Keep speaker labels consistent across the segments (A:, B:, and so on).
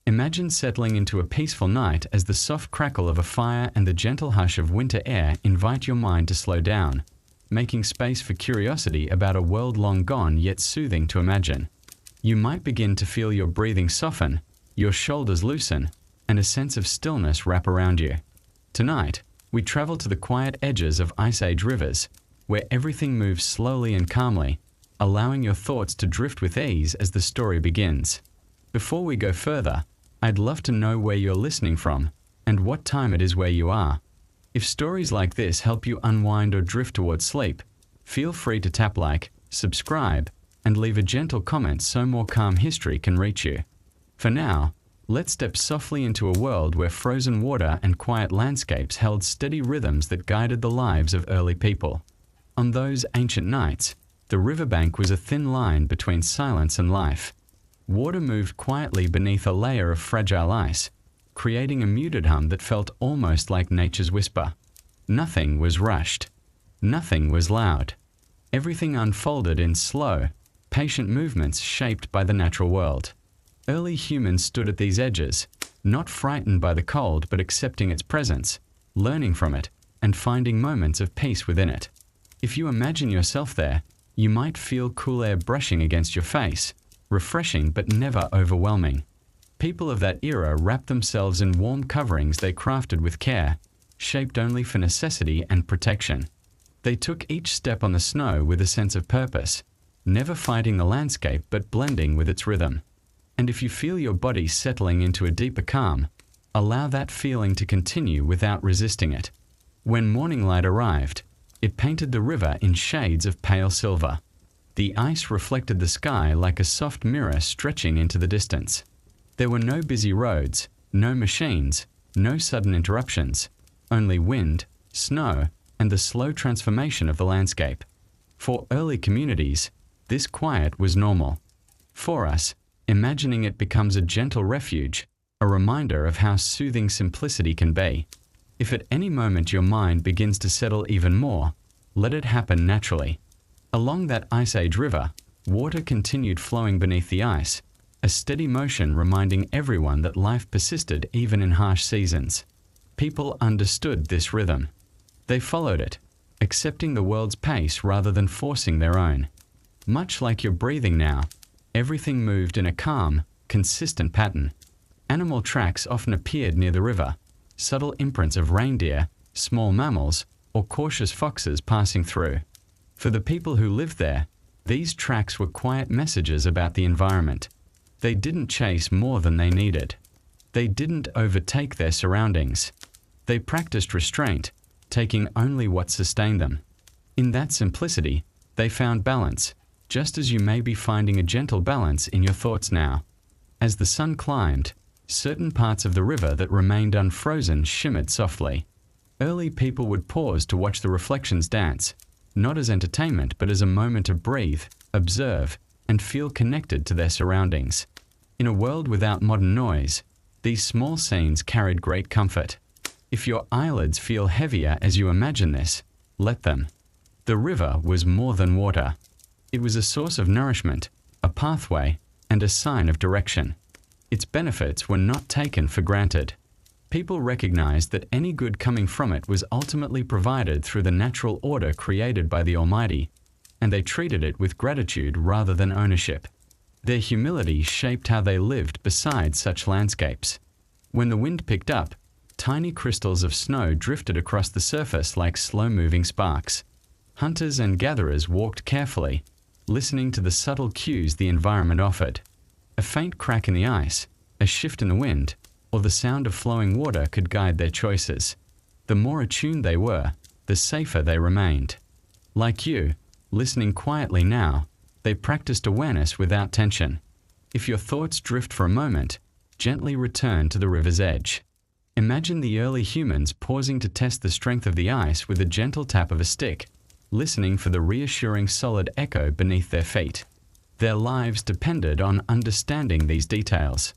A: Imagine settling into a peaceful night as the soft crackle of a fire and the gentle hush of winter air invite your mind to slow down, making space for curiosity about a world long gone yet soothing to imagine. You might begin to feel your breathing soften, your shoulders loosen, and a sense of stillness wrap around you. Tonight, we travel to the quiet edges of Ice Age rivers, where everything moves slowly and calmly, allowing your thoughts to drift with ease as the story begins. Before we go further, I'd love to know where you're listening from and what time it is where you are. If stories like this help you unwind or drift towards sleep, feel free to tap like, subscribe, and leave a gentle comment so more calm history can reach you. For now, let's step softly into a world where frozen water and quiet landscapes held steady rhythms that guided the lives of early people. On those ancient nights, the riverbank was a thin line between silence and life. Water moved quietly beneath a layer of fragile ice, creating a muted hum that felt almost like nature's whisper. Nothing was rushed. Nothing was loud. Everything unfolded in slow, patient movements shaped by the natural world. Early humans stood at these edges, not frightened by the cold but accepting its presence, learning from it, and finding moments of peace within it. If you imagine yourself there, you might feel cool air brushing against your face, refreshing but never overwhelming. People of that era wrapped themselves in warm coverings they crafted with care, shaped only for necessity and protection. They took each step on the snow with a sense of purpose, never fighting the landscape but blending with its rhythm. And if you feel your body settling into a deeper calm, allow that feeling to continue without resisting it. When morning light arrived, it painted the river in shades of pale silver. The ice reflected the sky like a soft mirror stretching into the distance. There were no busy roads, no machines, no sudden interruptions, only wind, snow, and the slow transformation of the landscape. For early communities, this quiet was normal. For us, imagining it becomes a gentle refuge, a reminder of how soothing simplicity can be. If at any moment your mind begins to settle even more, let it happen naturally. Along that Ice Age river, water continued flowing beneath the ice, a steady motion reminding everyone that life persisted even in harsh seasons. People understood this rhythm. They followed it, accepting the world's pace rather than forcing their own. Much like your breathing now, everything moved in a calm, consistent pattern. Animal tracks often appeared near the river, subtle imprints of reindeer, small mammals, or cautious foxes passing through. For the people who lived there, these tracks were quiet messages about the environment. They didn't chase more than they needed. They didn't overtake their surroundings. They practiced restraint, taking only what sustained them. In that simplicity, they found balance, just as you may be finding a gentle balance in your thoughts now. As the sun climbed, certain parts of the river that remained unfrozen shimmered softly. Early people would pause to watch the reflections dance, not as entertainment but as a moment to breathe, observe, and feel connected to their surroundings. In a world without modern noise, these small scenes carried great comfort. If your eyelids feel heavier as you imagine this, let them. The river was more than water. It was a source of nourishment, a pathway, and a sign of direction. Its benefits were not taken for granted. People recognized that any good coming from it was ultimately provided through the natural order created by the Almighty, and they treated it with gratitude rather than ownership. Their humility shaped how they lived beside such landscapes. When the wind picked up, tiny crystals of snow drifted across the surface like slow-moving sparks. Hunters and gatherers walked carefully, listening to the subtle cues the environment offered. A faint crack in the ice, a shift in the wind, or the sound of flowing water could guide their choices. The more attuned they were, the safer they remained. Like you, listening quietly now, they practiced awareness without tension. If your thoughts drift for a moment, gently return to the river's edge. Imagine the early humans pausing to test the strength of the ice with a gentle tap of a stick, listening for the reassuring solid echo beneath their feet. Their lives depended on understanding these details,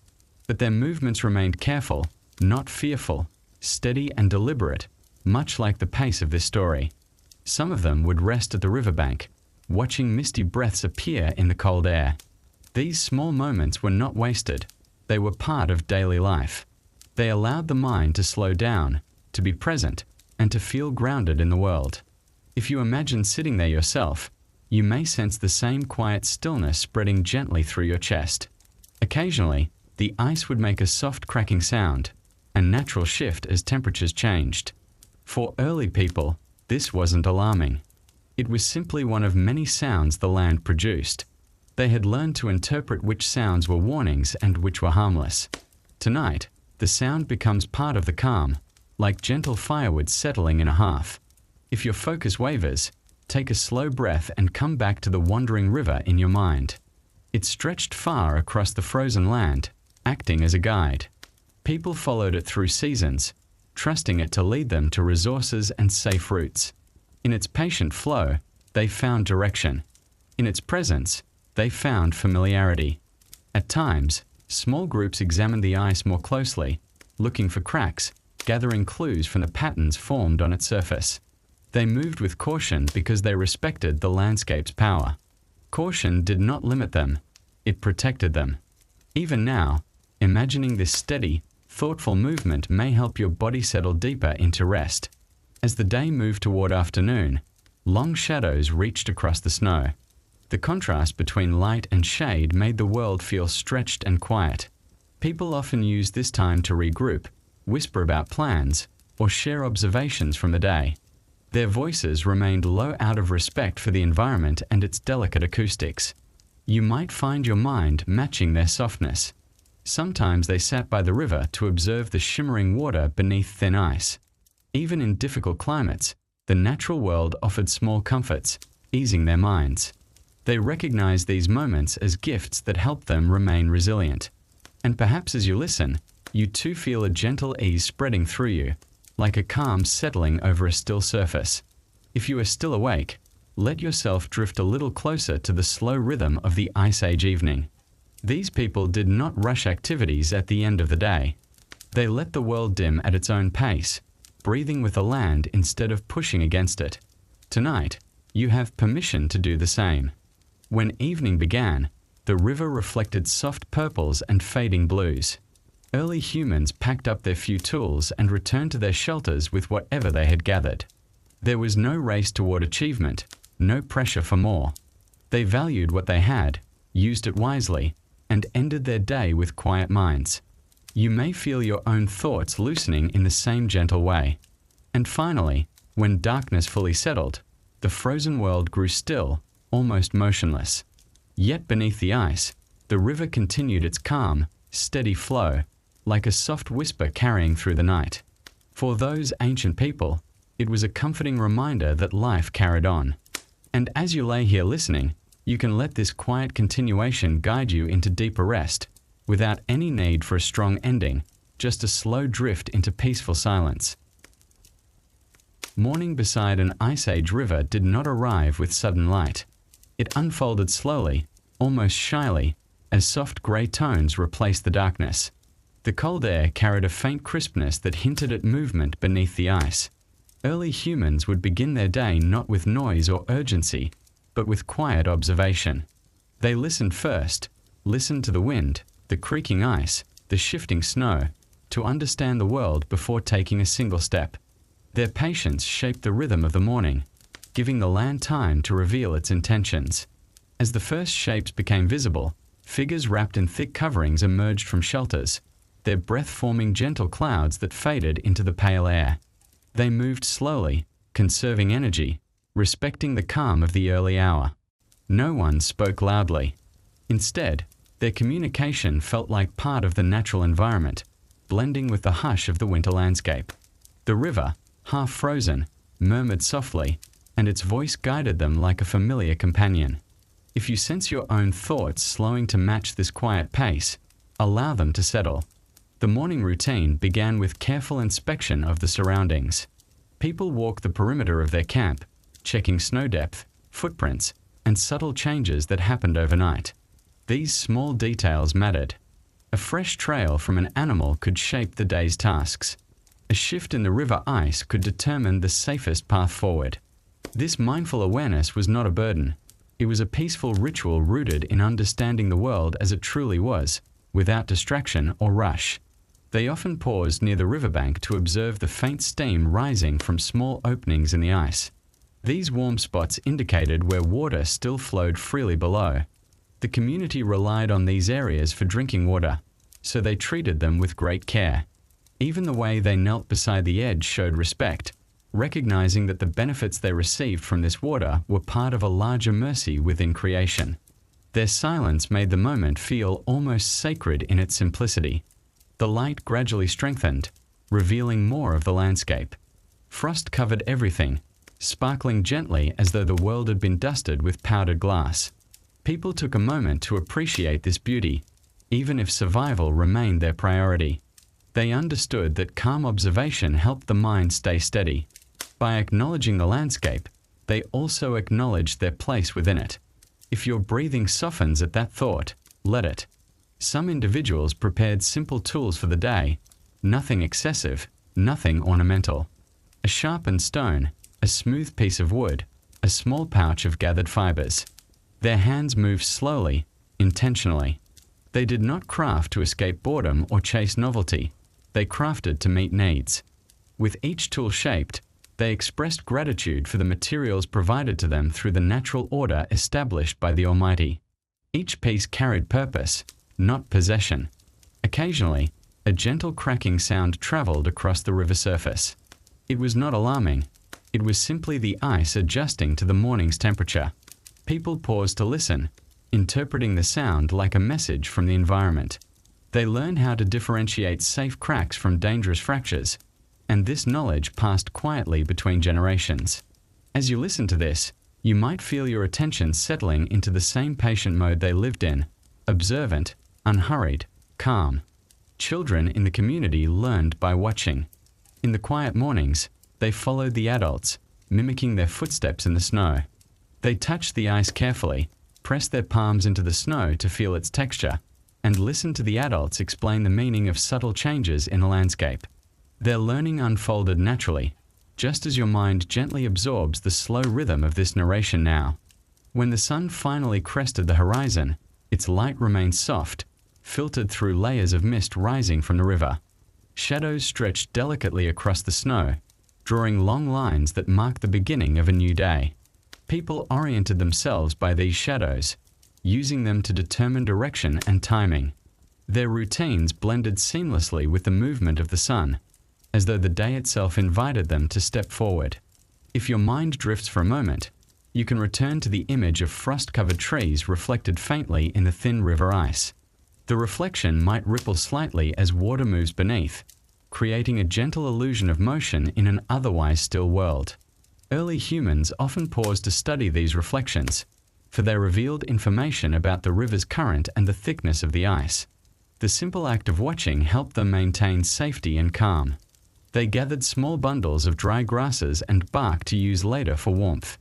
A: but their movements remained careful, not fearful, steady and deliberate, much like the pace of this story. Some of them would rest at the riverbank, watching misty breaths appear in the cold air. These small moments were not wasted. They were part of daily life. They allowed the mind to slow down, to be present, and to feel grounded in the world. If you imagine sitting there yourself, you may sense the same quiet stillness spreading gently through your chest. Occasionally, the ice would make a soft cracking sound, a natural shift as temperatures changed. For early people, this wasn't alarming. It was simply one of many sounds the land produced. They had learned to interpret which sounds were warnings and which were harmless. Tonight, the sound becomes part of the calm, like gentle firewood settling in a hearth. If your focus wavers, take a slow breath and come back to the wandering river in your mind. It stretched far across the frozen land, acting as a guide. People followed it through seasons, trusting it to lead them to resources and safe routes. In its patient flow, they found direction. In its presence, they found familiarity. At times, small groups examined the ice more closely, looking for cracks, gathering clues from the patterns formed on its surface. They moved with caution because they respected the landscape's power. Caution did not limit them, it protected them. Even now, imagining this steady, thoughtful movement may help your body settle deeper into rest. As the day moved toward afternoon, long shadows reached across the snow. The contrast between light and shade made the world feel stretched and quiet. People often use this time to regroup, whisper about plans, or share observations from the day. Their voices remained low out of respect for the environment and its delicate acoustics. You might find your mind matching their softness. Sometimes they sat by the river to observe the shimmering water beneath thin ice. Even in difficult climates, the natural world offered small comforts, easing their minds. They recognized these moments as gifts that helped them remain resilient. And perhaps as you listen, you too feel a gentle ease spreading through you, like a calm settling over a still surface. If you are still awake, let yourself drift a little closer to the slow rhythm of the Ice Age evening. These people did not rush activities at the end of the day. They let the world dim at its own pace, breathing with the land instead of pushing against it. Tonight, you have permission to do the same. When evening began, the river reflected soft purples and fading blues. Early humans packed up their few tools and returned to their shelters with whatever they had gathered. There was no race toward achievement, no pressure for more. They valued what they had, used it wisely, and ended their day with quiet minds. You may feel your own thoughts loosening in the same gentle way. And finally, when darkness fully settled, the frozen world grew still, almost motionless. Yet beneath the ice, the river continued its calm, steady flow, like a soft whisper carrying through the night. For those ancient people, it was a comforting reminder that life carried on. And as you lay here listening, you can let this quiet continuation guide you into deeper rest, without any need for a strong ending, just a slow drift into peaceful silence. Morning beside an Ice Age river did not arrive with sudden light. It unfolded slowly, almost shyly, as soft grey tones replaced the darkness. The cold air carried a faint crispness that hinted at movement beneath the ice. Early humans would begin their day not with noise or urgency, but with quiet observation. They listened first, listened to the wind, the creaking ice, the shifting snow, to understand the world before taking a single step. Their patience shaped the rhythm of the morning, giving the land time to reveal its intentions. As the first shapes became visible, figures wrapped in thick coverings emerged from shelters, their breath-forming gentle clouds that faded into the pale air. They moved slowly, conserving energy, respecting the calm of the early hour. No one spoke loudly. Instead, their communication felt like part of the natural environment, blending with the hush of the winter landscape. The river, half frozen, murmured softly, and its voice guided them like a familiar companion. If you sense your own thoughts slowing to match this quiet pace, allow them to settle. The morning routine began with careful inspection of the surroundings. People walked the perimeter of their camp, checking snow depth, footprints, and subtle changes that happened overnight. These small details mattered. A fresh trail from an animal could shape the day's tasks. A shift in the river ice could determine the safest path forward. This mindful awareness was not a burden. It was a peaceful ritual rooted in understanding the world as it truly was, without distraction or rush. They often paused near the riverbank to observe the faint steam rising from small openings in the ice. These warm spots indicated where water still flowed freely below. The community relied on these areas for drinking water, so they treated them with great care. Even the way they knelt beside the edge showed respect, recognizing that the benefits they received from this water were part of a larger mercy within creation. Their silence made the moment feel almost sacred in its simplicity. The light gradually strengthened, revealing more of the landscape. Frost covered everything, sparkling gently as though the world had been dusted with powdered glass. People took a moment to appreciate this beauty, even if survival remained their priority. They understood that calm observation helped the mind stay steady. By acknowledging the landscape, they also acknowledged their place within it. If your breathing softens at that thought, let it. Some individuals prepared simple tools for the day, nothing excessive, nothing ornamental. A sharpened stone, a smooth piece of wood, a small pouch of gathered fibers. Their hands moved slowly, intentionally. They did not craft to escape boredom or chase novelty. They crafted to meet needs. With each tool shaped, they expressed gratitude for the materials provided to them through the natural order established by the Almighty. Each piece carried purpose, not possession. Occasionally, a gentle cracking sound traveled across the river surface. It was not alarming. It was simply the ice adjusting to the morning's temperature. People paused to listen, interpreting the sound like a message from the environment. They learned how to differentiate safe cracks from dangerous fractures, and this knowledge passed quietly between generations. As you listen to this, you might feel your attention settling into the same patient mode they lived in, observant, unhurried, calm. Children in the community learned by watching. In the quiet mornings, they followed the adults, mimicking their footsteps in the snow. They touched the ice carefully, pressed their palms into the snow to feel its texture, and listened to the adults explain the meaning of subtle changes in the landscape. Their learning unfolded naturally, just as your mind gently absorbs the slow rhythm of this narration now. When the sun finally crested the horizon, its light remained soft, filtered through layers of mist rising from the river. Shadows stretched delicately across the snow, drawing long lines that marked the beginning of a new day. People oriented themselves by these shadows, using them to determine direction and timing. Their routines blended seamlessly with the movement of the sun, as though the day itself invited them to step forward. If your mind drifts for a moment, you can return to the image of frost-covered trees reflected faintly in the thin river ice. The reflection might ripple slightly as water moves beneath, creating a gentle illusion of motion in an otherwise still world. Early humans often paused to study these reflections, for they revealed information about the river's current and the thickness of the ice. The simple act of watching helped them maintain safety and calm. They gathered small bundles of dry grasses and bark to use later for warmth.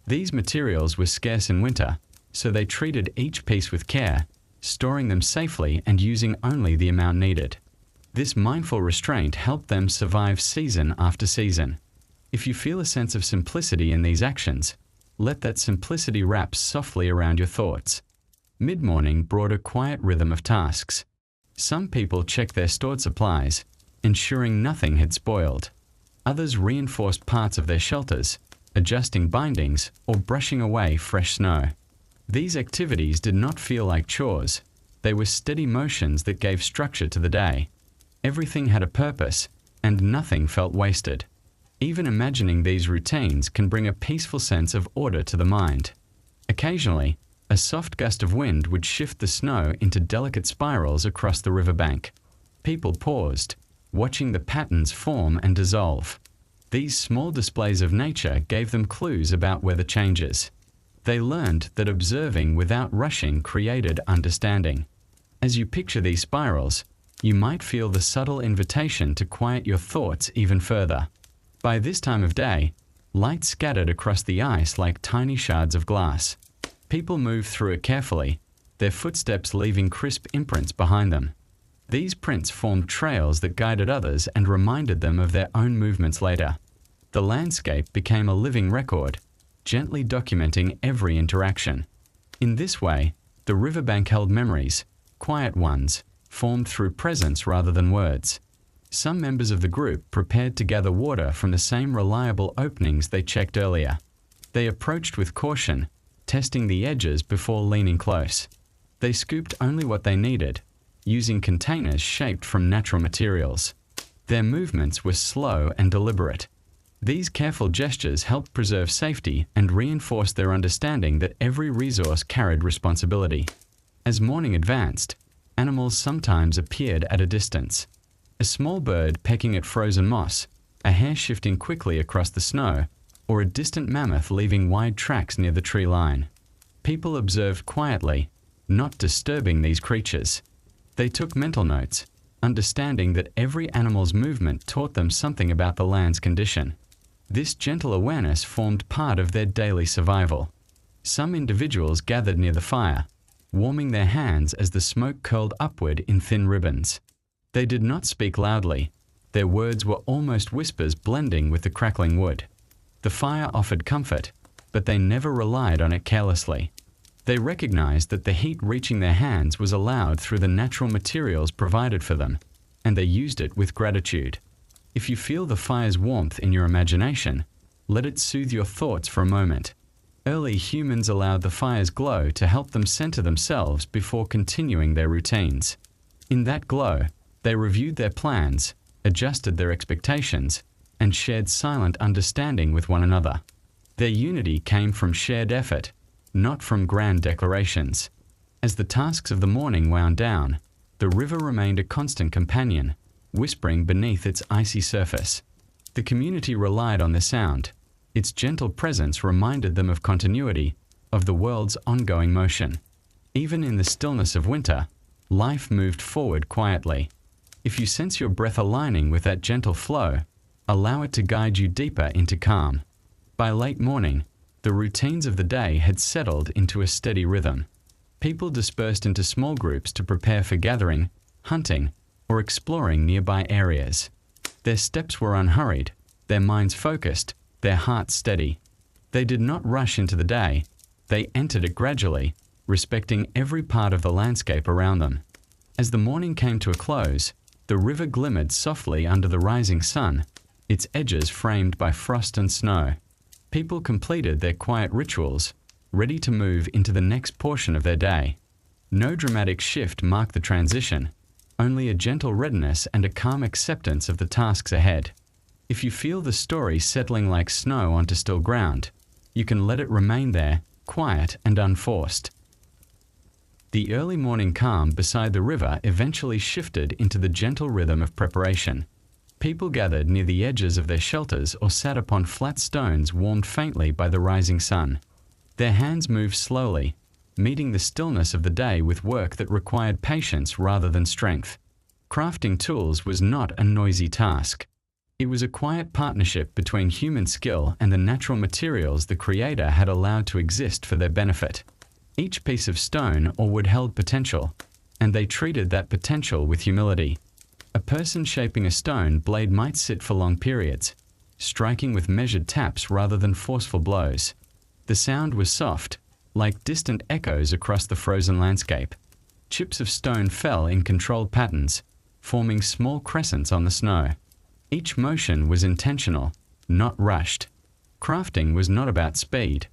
A: These materials were scarce in winter, so they treated each piece with care, storing them safely and using only the amount needed. This mindful restraint helped them survive season after season. If you feel a sense of simplicity in these actions, let that simplicity wrap softly around your thoughts. Mid-morning brought a quiet rhythm of tasks. Some people checked their stored supplies, ensuring nothing had spoiled. Others reinforced parts of their shelters, adjusting bindings or brushing away fresh snow. These activities did not feel like chores. They were steady motions that gave structure to the day. Everything had a purpose, and nothing felt wasted. Even imagining these routines can bring a peaceful sense of order to the mind. Occasionally, a soft gust of wind would shift the snow into delicate spirals across the riverbank. People paused, watching the patterns form and dissolve. These small displays of nature gave them clues about weather changes. They learned that observing without rushing created understanding. As you picture these spirals, you might feel the subtle invitation to quiet your thoughts even further. By this time of day, light scattered across the ice like tiny shards of glass. People moved through it carefully, their footsteps leaving crisp imprints behind them. These prints formed trails that guided others and reminded them of their own movements later. The landscape became a living record, gently documenting every interaction. In this way, the riverbank held memories, quiet ones, formed through presence rather than words. Some members of the group prepared to gather water from the same reliable openings they checked earlier. They approached with caution, testing the edges before leaning close. They scooped only what they needed, using containers shaped from natural materials. Their movements were slow and deliberate. These careful gestures helped preserve safety and reinforce their understanding that every resource carried responsibility. As morning advanced, animals sometimes appeared at a distance. A small bird pecking at frozen moss, a hare shifting quickly across the snow, or a distant mammoth leaving wide tracks near the tree line. People observed quietly, not disturbing these creatures. They took mental notes, understanding that every animal's movement taught them something about the land's condition. This gentle awareness formed part of their daily survival. Some individuals gathered near the fire, warming their hands as the smoke curled upward in thin ribbons. They did not speak loudly. Their words were almost whispers blending with the crackling wood. The fire offered comfort, but they never relied on it carelessly. They recognized that the heat reaching their hands was allowed through the natural materials provided for them, and they used it with gratitude. If you feel the fire's warmth in your imagination, let it soothe your thoughts for a moment. Early humans allowed the fire's glow to help them center themselves before continuing their routines. In that glow, they reviewed their plans, adjusted their expectations, and shared silent understanding with one another. Their unity came from shared effort, not from grand declarations. As the tasks of the morning wound down, the river remained a constant companion, whispering beneath its icy surface. The community relied on the sound. Its gentle presence reminded them of continuity, of the world's ongoing motion. Even in the stillness of winter, life moved forward quietly. If you sense your breath aligning with that gentle flow, allow it to guide you deeper into calm. By late morning, the routines of the day had settled into a steady rhythm. People dispersed into small groups to prepare for gathering, hunting, or exploring nearby areas. Their steps were unhurried, their minds focused, their hearts steady. They did not rush into the day. They entered it gradually, respecting every part of the landscape around them. As the morning came to a close, the river glimmered softly under the rising sun, its edges framed by frost and snow. People completed their quiet rituals, ready to move into the next portion of their day. No dramatic shift marked the transition, only a gentle readiness and a calm acceptance of the tasks ahead. If you feel the story settling like snow onto still ground, you can let it remain there, quiet and unforced. The early morning calm beside the river eventually shifted into the gentle rhythm of preparation. People gathered near the edges of their shelters or sat upon flat stones warmed faintly by the rising sun. Their hands moved slowly, meeting the stillness of the day with work that required patience rather than strength. Crafting tools was not a noisy task. It was a quiet partnership between human skill and the natural materials the Creator had allowed to exist for their benefit. Each piece of stone or wood held potential, and they treated that potential with humility. A person shaping a stone blade might sit for long periods, striking with measured taps rather than forceful blows. The sound was soft, like distant echoes across the frozen landscape. Chips of stone fell in controlled patterns, forming small crescents on the snow. Each motion was intentional, not rushed. Crafting was not about speed.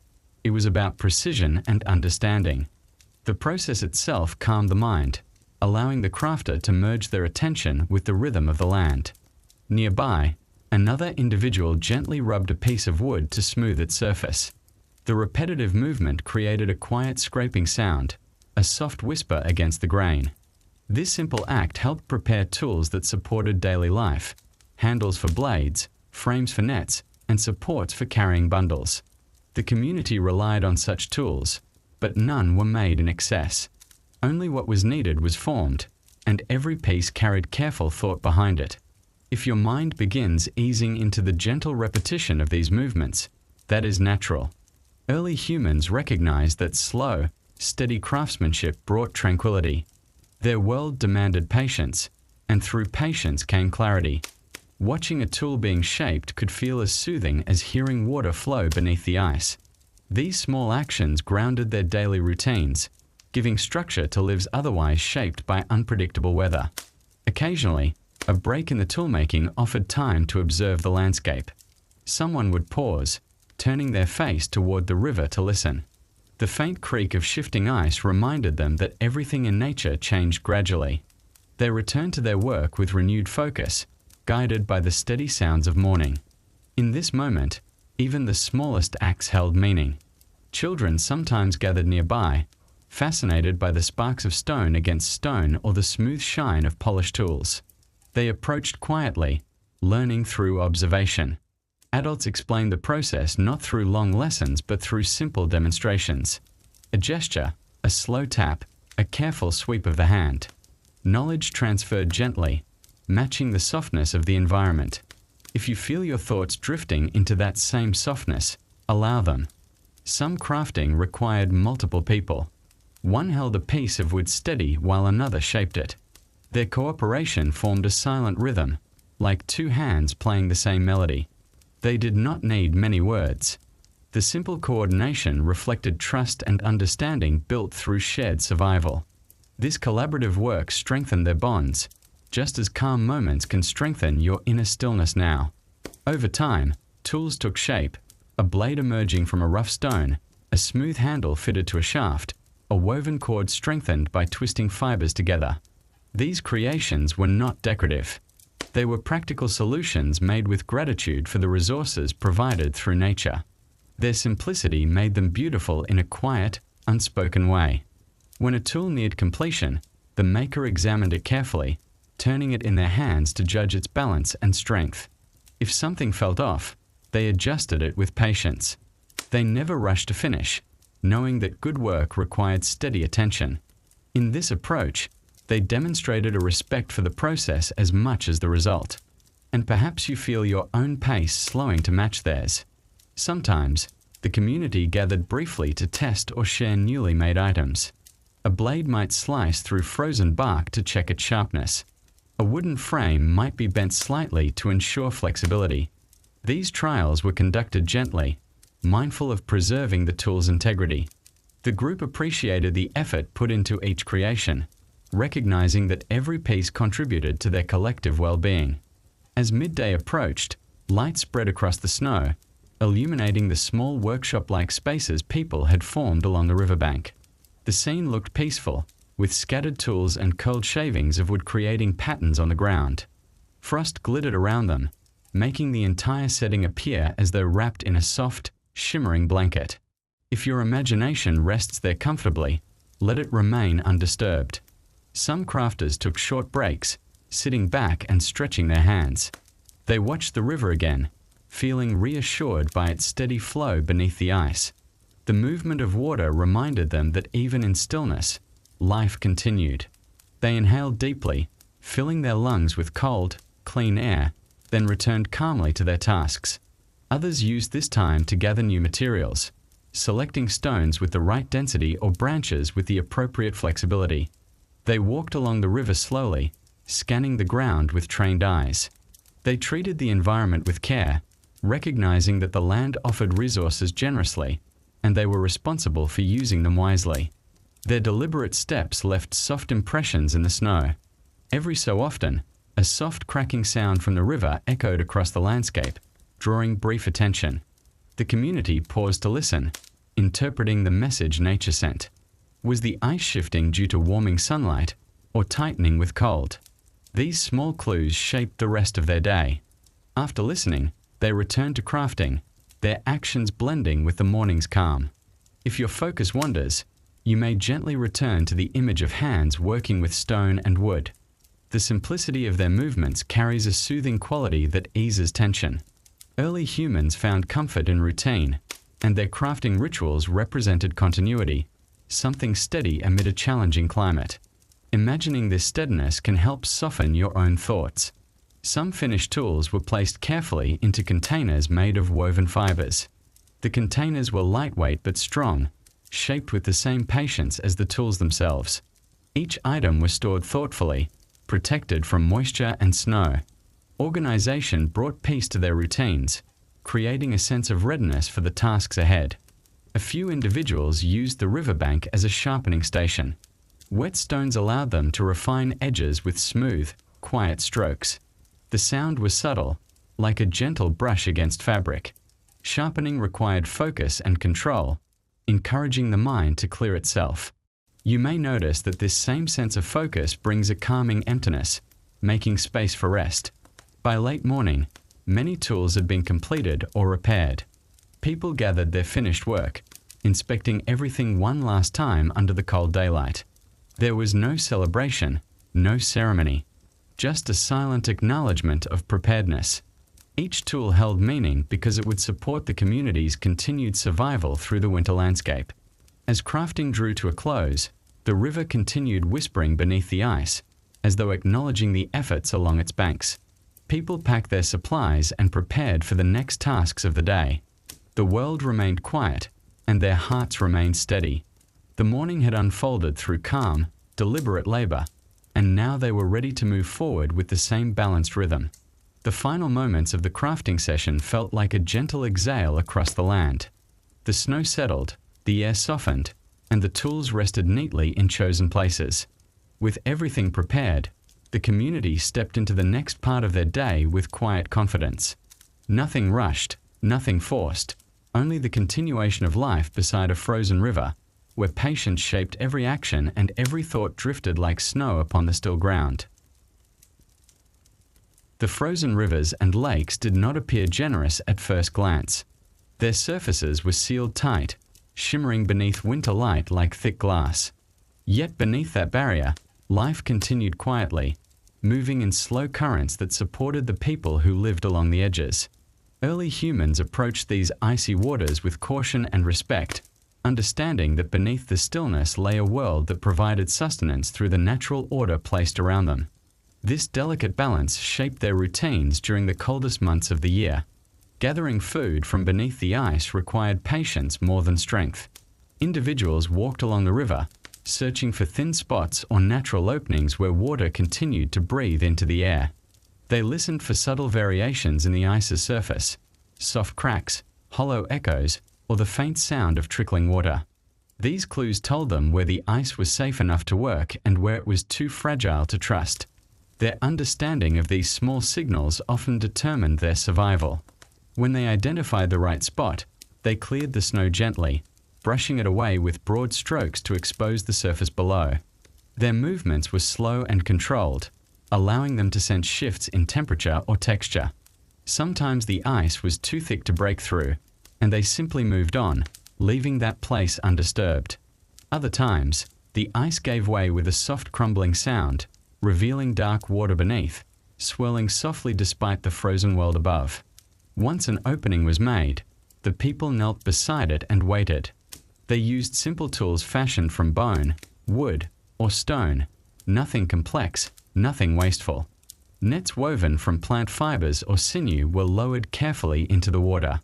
A: It was about precision and understanding. The process itself calmed the mind, allowing the crafter to merge their attention with the rhythm of the land. Nearby, another individual gently rubbed a piece of wood to smooth its surface. The repetitive movement created a quiet scraping sound, a soft whisper against the grain. This simple act helped prepare tools that supported daily life, handles for blades, frames for nets, and supports for carrying bundles. The community relied on such tools, but none were made in excess. Only what was needed was formed, and every piece carried careful thought behind it. If your mind begins easing into the gentle repetition of these movements, that is natural. Early humans recognized that slow, steady craftsmanship brought tranquility. Their world demanded patience, and through patience came clarity. Watching a tool being shaped could feel as soothing as hearing water flow beneath the ice. These small actions grounded their daily routines, giving structure to lives otherwise shaped by unpredictable weather. Occasionally, a break in the toolmaking offered time to observe the landscape. Someone would pause, turning their face toward the river to listen. The faint creak of shifting ice reminded them that everything in nature changed gradually. They returned to their work with renewed focus, guided by the steady sounds of morning. In this moment, even the smallest acts held meaning. Children sometimes gathered nearby, fascinated by the sparks of stone against stone or the smooth shine of polished tools. They approached quietly, learning through observation. Adults explained the process not through long lessons but through simple demonstrations. A gesture, a slow tap, a careful sweep of the hand. Knowledge transferred gently, matching the softness of the environment. If you feel your thoughts drifting into that same softness, allow them. Some crafting required multiple people. One held a piece of wood steady while another shaped it. Their cooperation formed a silent rhythm, like two hands playing the same melody. They did not need many words. The simple coordination reflected trust and understanding built through shared survival. This collaborative work strengthened their bonds, just as calm moments can strengthen your inner stillness now. Over time, tools took shape, a blade emerging from a rough stone, a smooth handle fitted to a shaft, a woven cord strengthened by twisting fibers together. These creations were not decorative. They were practical solutions made with gratitude for the resources provided through nature. Their simplicity made them beautiful in a quiet, unspoken way. When a tool neared completion, the maker examined it carefully, turning it in their hands to judge its balance and strength. If something felt off, they adjusted it with patience. They never rushed to finish, knowing that good work required steady attention. In this approach, they demonstrated a respect for the process as much as the result. And perhaps you feel your own pace slowing to match theirs. Sometimes, the community gathered briefly to test or share newly made items. A blade might slice through frozen bark to check its sharpness. A wooden frame might be bent slightly to ensure flexibility. These trials were conducted gently, mindful of preserving the tool's integrity. The group appreciated the effort put into each creation, recognizing that every piece contributed to their collective well-being. As midday approached, light spread across the snow, illuminating the small workshop-like spaces people had formed along the riverbank. The scene looked peaceful, with scattered tools and curled shavings of wood creating patterns on the ground. Frost glittered around them, making the entire setting appear as though wrapped in a soft, shimmering blanket. If your imagination rests there comfortably, let it remain undisturbed. Some crafters took short breaks, sitting back and stretching their hands. They watched the river again, feeling reassured by its steady flow beneath the ice. The movement of water reminded them that even in stillness, life continued. They inhaled deeply, filling their lungs with cold, clean air, then returned calmly to their tasks. Others used this time to gather new materials, selecting stones with the right density or branches with the appropriate flexibility. They walked along the river slowly, scanning the ground with trained eyes. They treated the environment with care, recognizing that the land offered resources generously, and they were responsible for using them wisely. Their deliberate steps left soft impressions in the snow. Every so often, a soft cracking sound from the river echoed across the landscape, drawing brief attention. The community paused to listen, interpreting the message nature sent. Was the ice shifting due to warming sunlight or tightening with cold? These small clues shaped the rest of their day. After listening, they returned to crafting, their actions blending with the morning's calm. If your focus wanders, you may gently return to the image of hands working with stone and wood. The simplicity of their movements carries a soothing quality that eases tension. Early humans found comfort in routine, and their crafting rituals represented continuity, something steady amid a challenging climate. Imagining this steadiness can help soften your own thoughts. Some finished tools were placed carefully into containers made of woven fibers. The containers were lightweight but strong, shaped with the same patience as the tools themselves. Each item was stored thoughtfully, protected from moisture and snow. Organization brought peace to their routines, creating a sense of readiness for the tasks ahead. A few individuals used the riverbank as a sharpening station. Wet stones allowed them to refine edges with smooth, quiet strokes. The sound was subtle, like a gentle brush against fabric. Sharpening required focus and control, encouraging the mind to clear itself. You may notice that this same sense of focus brings a calming emptiness, making space for rest. By late morning, many tools had been completed or repaired. People gathered their finished work, inspecting everything one last time under the cold daylight. There was no celebration, no ceremony, just a silent acknowledgement of preparedness. Each tool held meaning because it would support the community's continued survival through the winter landscape. As crafting drew to a close, the river continued whispering beneath the ice, as though acknowledging the efforts along its banks. People packed their supplies and prepared for the next tasks of the day. The world remained quiet, and their hearts remained steady. The morning had unfolded through calm, deliberate labor, and now they were ready to move forward with the same balanced rhythm. The final moments of the crafting session felt like a gentle exhale across the land. The snow settled, the air softened, and the tools rested neatly in chosen places. With everything prepared, the community stepped into the next part of their day with quiet confidence. Nothing rushed, nothing forced, only the continuation of life beside a frozen river, where patience shaped every action and every thought drifted like snow upon the still ground. The frozen rivers and lakes did not appear generous at first glance. Their surfaces were sealed tight, shimmering beneath winter light like thick glass. Yet beneath that barrier, life continued quietly, moving in slow currents that supported the people who lived along the edges. Early humans approached these icy waters with caution and respect, understanding that beneath the stillness lay a world that provided sustenance through the natural order placed around them. This delicate balance shaped their routines during the coldest months of the year. Gathering food from beneath the ice required patience more than strength. Individuals walked along the river, searching for thin spots or natural openings where water continued to breathe into the air. They listened for subtle variations in the ice's surface, soft cracks, hollow echoes, or the faint sound of trickling water. These clues told them where the ice was safe enough to work and where it was too fragile to trust. Their understanding of these small signals often determined their survival. When they identified the right spot, they cleared the snow gently, brushing it away with broad strokes to expose the surface below. Their movements were slow and controlled, allowing them to sense shifts in temperature or texture. Sometimes the ice was too thick to break through, and they simply moved on, leaving that place undisturbed. Other times, the ice gave way with a soft crumbling sound, revealing dark water beneath, swirling softly despite the frozen world above. Once an opening was made, the people knelt beside it and waited. They used simple tools fashioned from bone, wood, or stone, nothing complex, nothing wasteful. Nets woven from plant fibers or sinew were lowered carefully into the water.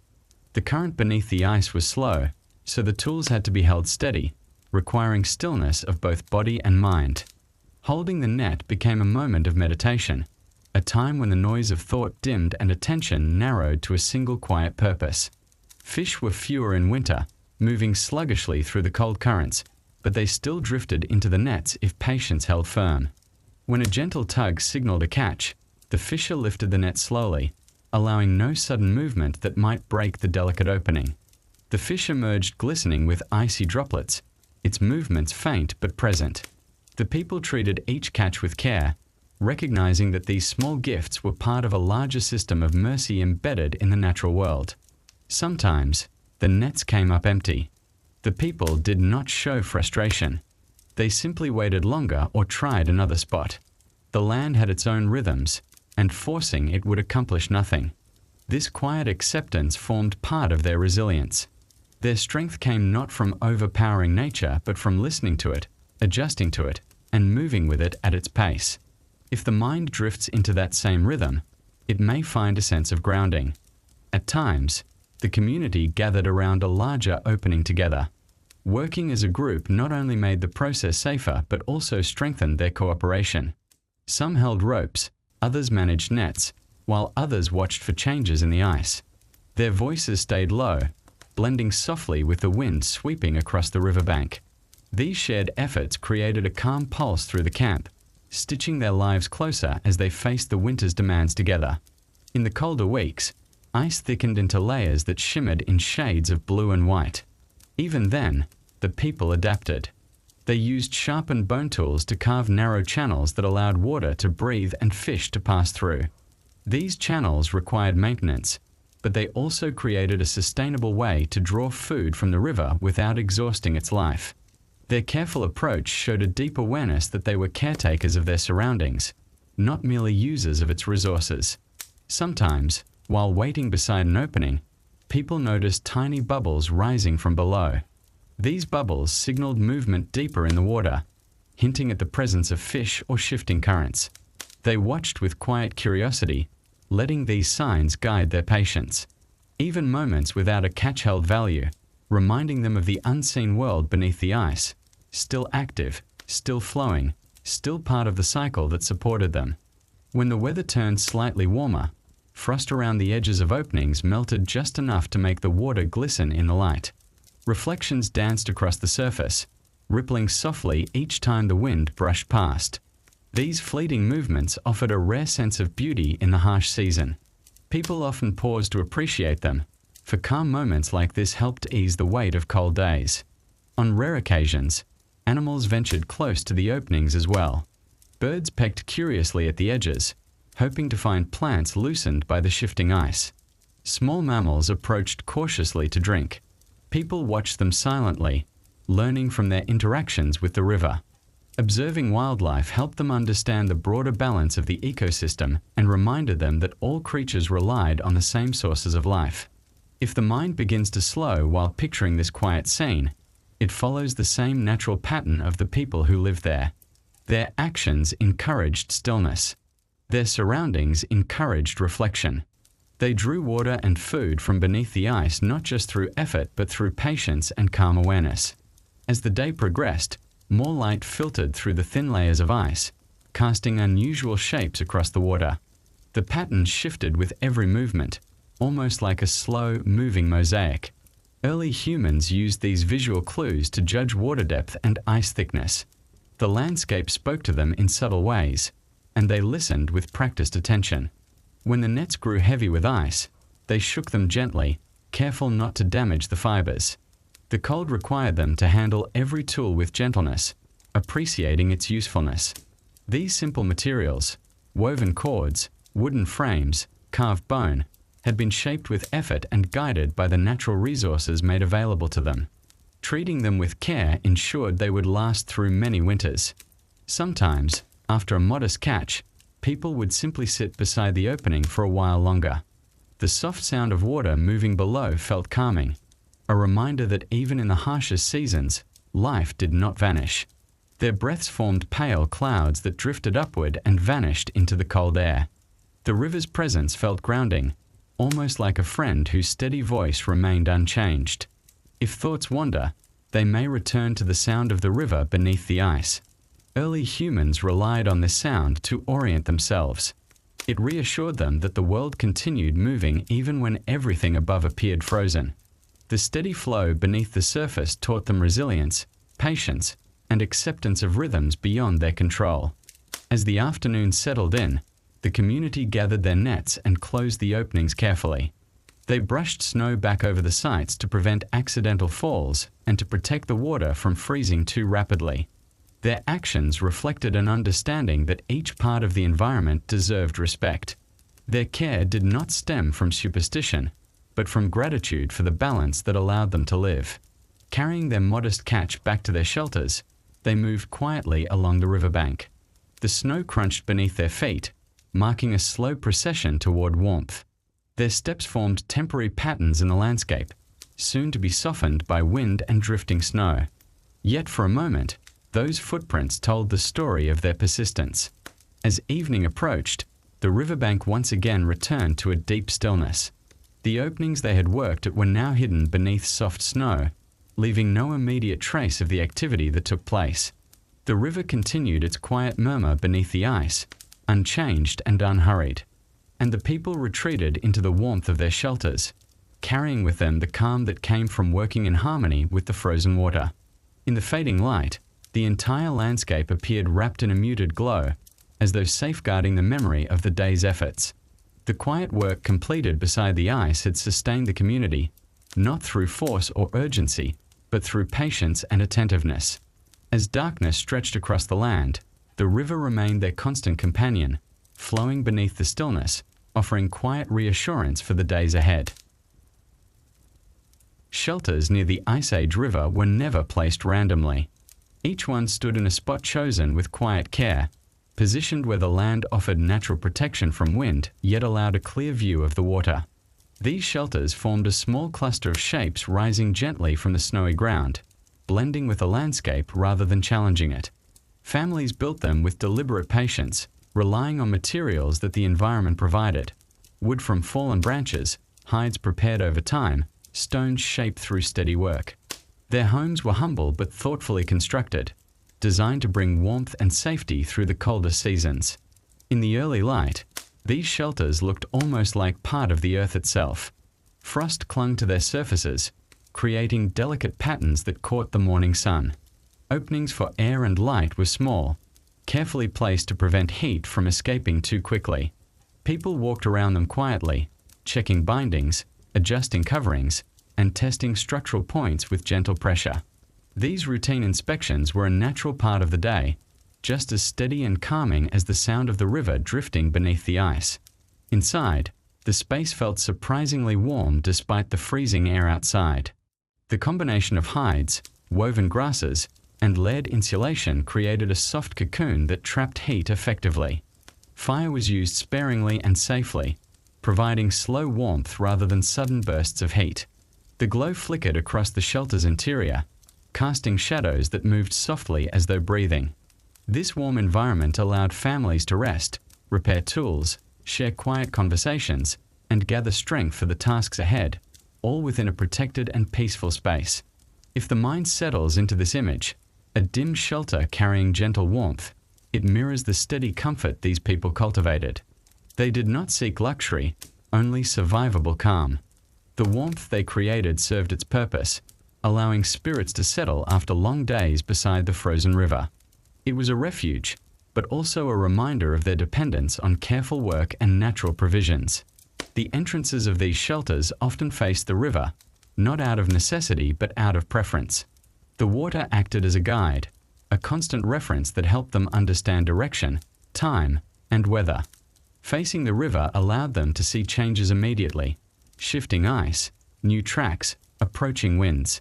A: The current beneath the ice was slow, so the tools had to be held steady, requiring stillness of both body and mind. Holding the net became a moment of meditation, a time when the noise of thought dimmed and attention narrowed to a single quiet purpose. Fish were fewer in winter, moving sluggishly through the cold currents, but they still drifted into the nets if patience held firm. When a gentle tug signaled a catch, the fisher lifted the net slowly, allowing no sudden movement that might break the delicate opening. The fish emerged glistening with icy droplets, its movements faint but present. The people treated each catch with care, recognizing that these small gifts were part of a larger system of mercy embedded in the natural world. Sometimes, the nets came up empty. The people did not show frustration. They simply waited longer or tried another spot. The land had its own rhythms, and forcing it would accomplish nothing. This quiet acceptance formed part of their resilience. Their strength came not from overpowering nature, but from listening to it, adjusting to it, and moving with it at its pace. If the mind drifts into that same rhythm, it may find a sense of grounding. At times, the community gathered around a larger opening together. Working as a group not only made the process safer, but also strengthened their cooperation. Some held ropes, others managed nets, while others watched for changes in the ice. Their voices stayed low, blending softly with the wind sweeping across the riverbank. These shared efforts created a calm pulse through the camp, stitching their lives closer as they faced the winter's demands together. In the colder weeks, ice thickened into layers that shimmered in shades of blue and white. Even then, the people adapted. They used sharpened bone tools to carve narrow channels that allowed water to breathe and fish to pass through. These channels required maintenance, but they also created a sustainable way to draw food from the river without exhausting its life. Their careful approach showed a deep awareness that they were caretakers of their surroundings, not merely users of its resources. Sometimes, while waiting beside an opening, people noticed tiny bubbles rising from below. These bubbles signaled movement deeper in the water, hinting at the presence of fish or shifting currents. They watched with quiet curiosity, letting these signs guide their patience. Even moments without a catch held value, reminding them of the unseen world beneath the ice, still active, still flowing, still part of the cycle that supported them. When the weather turned slightly warmer, frost around the edges of openings melted just enough to make the water glisten in the light. Reflections danced across the surface, rippling softly each time the wind brushed past. These fleeting movements offered a rare sense of beauty in the harsh season. People often paused to appreciate them, for calm moments like this helped ease the weight of cold days. On rare occasions, animals ventured close to the openings as well. Birds pecked curiously at the edges, hoping to find plants loosened by the shifting ice. Small mammals approached cautiously to drink. People watched them silently, learning from their interactions with the river. Observing wildlife helped them understand the broader balance of the ecosystem and reminded them that all creatures relied on the same sources of life. If the mind begins to slow while picturing this quiet scene, it follows the same natural pattern of the people who live there. Their actions encouraged stillness. Their surroundings encouraged reflection. They drew water and food from beneath the ice not just through effort but through patience and calm awareness. As the day progressed, more light filtered through the thin layers of ice, casting unusual shapes across the water. The patterns shifted with every movement, almost like a slow, moving mosaic. Early humans used these visual clues to judge water depth and ice thickness. The landscape spoke to them in subtle ways, and they listened with practiced attention. When the nets grew heavy with ice, they shook them gently, careful not to damage the fibers. The cold required them to handle every tool with gentleness, appreciating its usefulness. These simple materials, woven cords, wooden frames, carved bone, had been shaped with effort and guided by the natural resources made available to them. Treating them with care ensured they would last through many winters. Sometimes, after a modest catch, people would simply sit beside the opening for a while longer. The soft sound of water moving below felt calming, a reminder that even in the harshest seasons, life did not vanish. Their breaths formed pale clouds that drifted upward and vanished into the cold air. The river's presence felt grounding, almost like a friend whose steady voice remained unchanged. If thoughts wander, they may return to the sound of the river beneath the ice. Early humans relied on this sound to orient themselves. It reassured them that the world continued moving even when everything above appeared frozen. The steady flow beneath the surface taught them resilience, patience, and acceptance of rhythms beyond their control. As the afternoon settled in, the community gathered their nets and closed the openings carefully. They brushed snow back over the sites to prevent accidental falls and to protect the water from freezing too rapidly. Their actions reflected an understanding that each part of the environment deserved respect. Their care did not stem from superstition, but from gratitude for the balance that allowed them to live. Carrying their modest catch back to their shelters, they moved quietly along the riverbank. The snow crunched beneath their feet, marking a slow procession toward warmth. Their steps formed temporary patterns in the landscape, soon to be softened by wind and drifting snow. Yet for a moment, those footprints told the story of their persistence. As evening approached, the riverbank once again returned to a deep stillness. The openings they had worked at were now hidden beneath soft snow, leaving no immediate trace of the activity that took place. The river continued its quiet murmur beneath the ice, unchanged and unhurried, and the people retreated into the warmth of their shelters, carrying with them the calm that came from working in harmony with the frozen water. In the fading light, the entire landscape appeared wrapped in a muted glow, as though safeguarding the memory of the day's efforts. The quiet work completed beside the ice had sustained the community, not through force or urgency, but through patience and attentiveness. As darkness stretched across the land, the river remained their constant companion, flowing beneath the stillness, offering quiet reassurance for the days ahead. Shelters near the Ice Age River were never placed randomly. Each one stood in a spot chosen with quiet care, positioned where the land offered natural protection from wind, yet allowed a clear view of the water. These shelters formed a small cluster of shapes rising gently from the snowy ground, blending with the landscape rather than challenging it. Families built them with deliberate patience, relying on materials that the environment provided: wood from fallen branches, hides prepared over time, stones shaped through steady work. Their homes were humble but thoughtfully constructed, designed to bring warmth and safety through the colder seasons. In the early light, these shelters looked almost like part of the earth itself. Frost clung to their surfaces, creating delicate patterns that caught the morning sun. Openings for air and light were small, carefully placed to prevent heat from escaping too quickly. People walked around them quietly, checking bindings, adjusting coverings, and testing structural points with gentle pressure. These routine inspections were a natural part of the day, just as steady and calming as the sound of the river drifting beneath the ice. Inside, the space felt surprisingly warm despite the freezing air outside. The combination of hides, woven grasses, and lead insulation created a soft cocoon that trapped heat effectively. Fire was used sparingly and safely, providing slow warmth rather than sudden bursts of heat. The glow flickered across the shelter's interior, casting shadows that moved softly as though breathing. This warm environment allowed families to rest, repair tools, share quiet conversations, and gather strength for the tasks ahead, all within a protected and peaceful space. If the mind settles into this image, a dim shelter carrying gentle warmth, it mirrors the steady comfort these people cultivated. They did not seek luxury, only survivable calm. The warmth they created served its purpose, allowing spirits to settle after long days beside the frozen river. It was a refuge, but also a reminder of their dependence on careful work and natural provisions. The entrances of these shelters often faced the river, not out of necessity but out of preference. The water acted as a guide, a constant reference that helped them understand direction, time, and weather. Facing the river allowed them to see changes immediately: shifting ice, new tracks, approaching winds.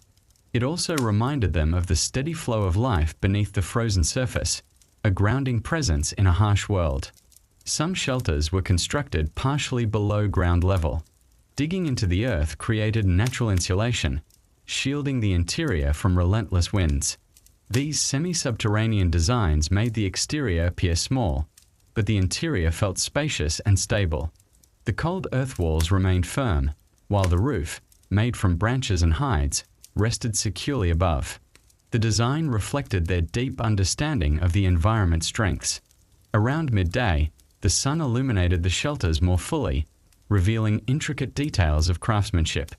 A: It also reminded them of the steady flow of life beneath the frozen surface, a grounding presence in a harsh world. Some shelters were constructed partially below ground level. Digging into the earth created natural insulation, shielding the interior from relentless winds. These semi-subterranean designs made the exterior appear small, but the interior felt spacious and stable. The cold earth walls remained firm, while the roof, made from branches and hides, rested securely above. The design reflected their deep understanding of the environment's strengths. Around midday, the sun illuminated the shelters more fully, revealing intricate details of craftsmanship.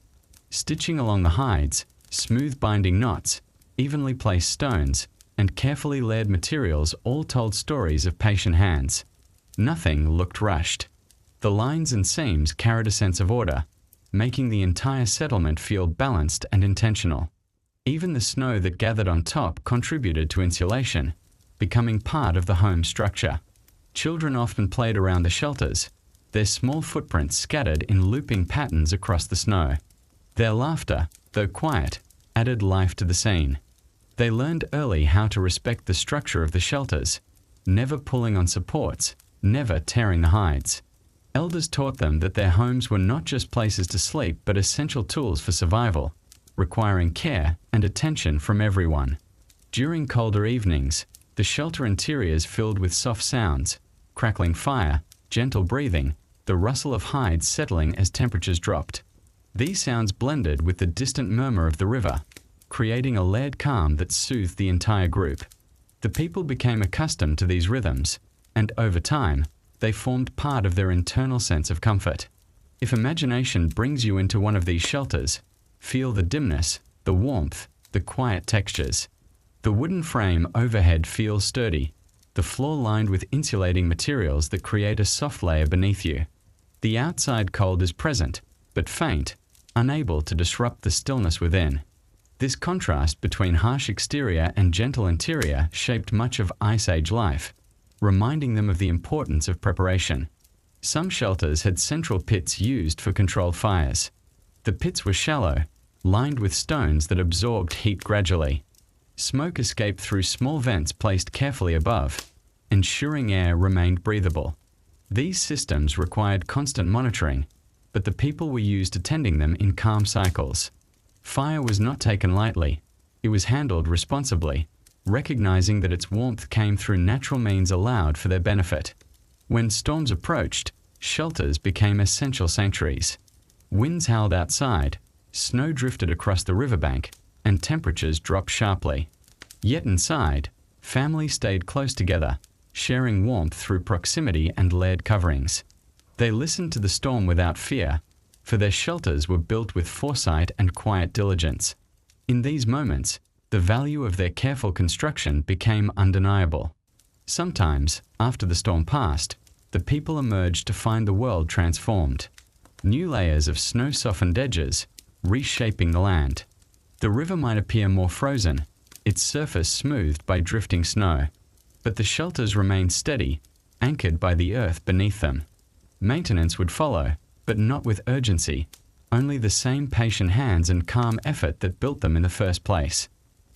A: Stitching along the hides, smooth binding knots, evenly placed stones, and carefully layered materials all told stories of patient hands. Nothing looked rushed. The lines and seams carried a sense of order, making the entire settlement feel balanced and intentional. Even the snow that gathered on top contributed to insulation, becoming part of the home structure. Children often played around the shelters, their small footprints scattered in looping patterns across the snow. Their laughter, though quiet, added life to the scene. They learned early how to respect the structure of the shelters, never pulling on supports, never tearing the hides. Elders taught them that their homes were not just places to sleep but essential tools for survival, requiring care and attention from everyone. During colder evenings, the shelter interiors filled with soft sounds: crackling fire, gentle breathing, the rustle of hides settling as temperatures dropped. These sounds blended with the distant murmur of the river, creating a layered calm that soothed the entire group. The people became accustomed to these rhythms, and over time, they formed part of their internal sense of comfort. If imagination brings you into one of these shelters, feel the dimness, the warmth, the quiet textures. The wooden frame overhead feels sturdy, the floor lined with insulating materials that create a soft layer beneath you. The outside cold is present, but faint, unable to disrupt the stillness within. This contrast between harsh exterior and gentle interior shaped much of Ice Age life, reminding them of the importance of preparation. Some shelters had central pits used for controlled fires. The pits were shallow, lined with stones that absorbed heat gradually. Smoke escaped through small vents placed carefully above, ensuring air remained breathable. These systems required constant monitoring, but the people were used to tending them in calm cycles. Fire was not taken lightly. It was handled responsibly, recognizing that its warmth came through natural means allowed for their benefit. When storms approached, shelters became essential sanctuaries. Winds howled outside, snow drifted across the riverbank, and temperatures dropped sharply. Yet inside, families stayed close together, sharing warmth through proximity and layered coverings. They listened to the storm without fear, for their shelters were built with foresight and quiet diligence. In these moments, the value of their careful construction became undeniable. Sometimes, after the storm passed, the people emerged to find the world transformed. New layers of snow-softened edges, reshaping the land. The river might appear more frozen, its surface smoothed by drifting snow, but the shelters remained steady, anchored by the earth beneath them. Maintenance would follow, but not with urgency, only the same patient hands and calm effort that built them in the first place.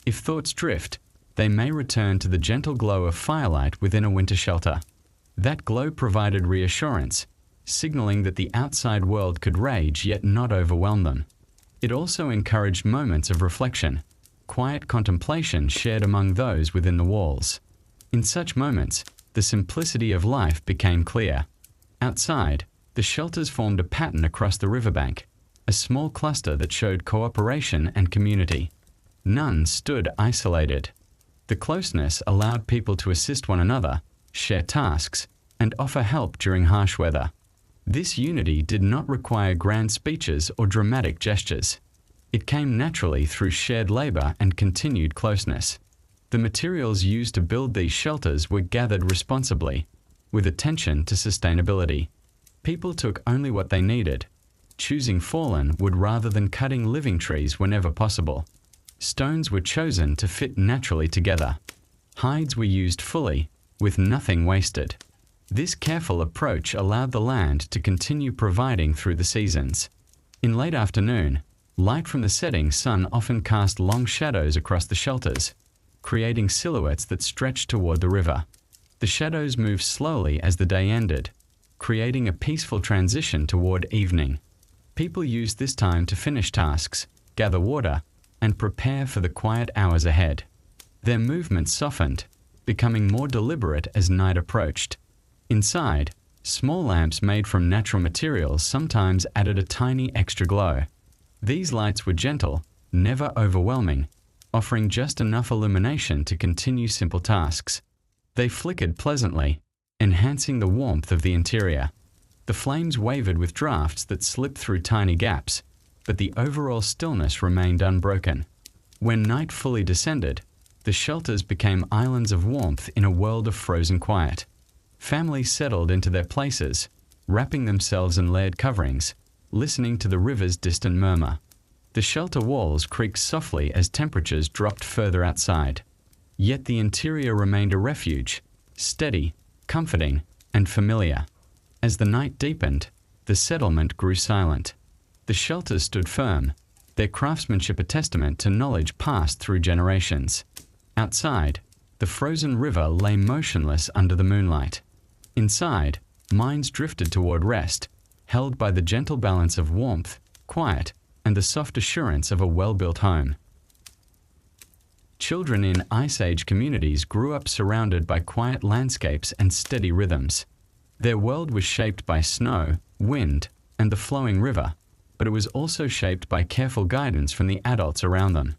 A: If thoughts drift, they may return to the gentle glow of firelight within a winter shelter. That glow provided reassurance, signaling that the outside world could rage yet not overwhelm them. It also encouraged moments of reflection, quiet contemplation shared among those within the walls. In such moments, the simplicity of life became clear. Outside, the shelters formed a pattern across the riverbank, a small cluster that showed cooperation and community. None stood isolated. The closeness allowed people to assist one another, share tasks, and offer help during harsh weather. This unity did not require grand speeches or dramatic gestures. It came naturally through shared labor and continued closeness. The materials used to build these shelters were gathered responsibly, with attention to sustainability. People took only what they needed, choosing fallen wood rather than cutting living trees whenever possible. Stones were chosen to fit naturally together. Hides were used fully, with nothing wasted. This careful approach allowed the land to continue providing through the seasons. In late afternoon, light from the setting sun often cast long shadows across the shelters, creating silhouettes that stretched toward the river. The shadows moved slowly as the day ended, creating a peaceful transition toward evening. People used this time to finish tasks, gather water, and prepare for the quiet hours ahead. Their movements softened, becoming more deliberate as night approached. Inside, small lamps made from natural materials sometimes added a tiny extra glow. These lights were gentle, never overwhelming, offering just enough illumination to continue simple tasks. They flickered pleasantly, enhancing the warmth of the interior. The flames wavered with drafts that slipped through tiny gaps, but the overall stillness remained unbroken. When night fully descended, the shelters became islands of warmth in a world of frozen quiet. Families settled into their places, wrapping themselves in layered coverings, listening to the river's distant murmur. The shelter walls creaked softly as temperatures dropped further outside. Yet the interior remained a refuge, steady, comforting, and familiar. As the night deepened, the settlement grew silent. The shelters stood firm, their craftsmanship a testament to knowledge passed through generations. Outside, the frozen river lay motionless under the moonlight. Inside, minds drifted toward rest, held by the gentle balance of warmth, quiet, and the soft assurance of a well-built home. Children in Ice Age communities grew up surrounded by quiet landscapes and steady rhythms. Their world was shaped by snow, wind, and the flowing river, but it was also shaped by careful guidance from the adults around them.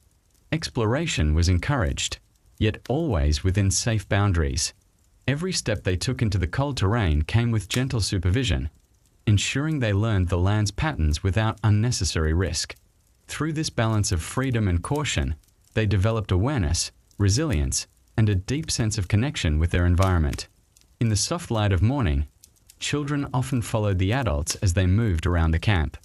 A: Exploration was encouraged, yet always within safe boundaries. Every step they took into the cold terrain came with gentle supervision. ensuring they learned the land's patterns without unnecessary risk. Through this balance of freedom and caution, they developed awareness, resilience, and a deep sense of connection with their environment. In the soft light of morning, children often followed the adults as they moved around the camp.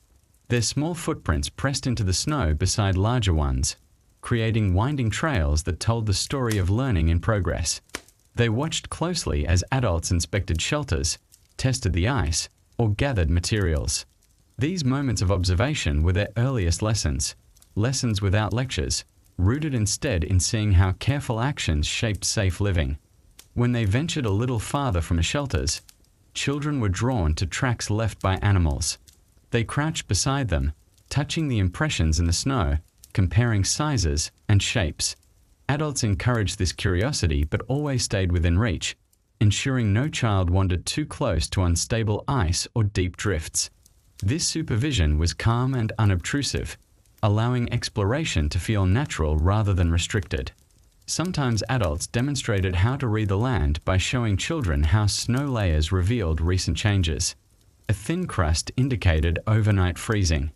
A: Their small footprints pressed into the snow beside larger ones, creating winding trails that told the story of learning in progress. They watched closely as adults inspected shelters, tested the ice, or gathered materials. These moments of observation were their earliest lessons without lectures, rooted instead in seeing how careful actions shaped safe living. When they ventured a little farther from the shelters, children were drawn to tracks left by animals. They crouched beside them, touching the impressions in the snow, comparing sizes and shapes. Adults encouraged this curiosity but always stayed within reach, ensuring no child wandered too close to unstable ice or deep drifts. This supervision was calm and unobtrusive, allowing exploration to feel natural rather than restricted. Sometimes adults demonstrated how to read the land by showing children how snow layers revealed recent changes. A thin crust indicated overnight freezing.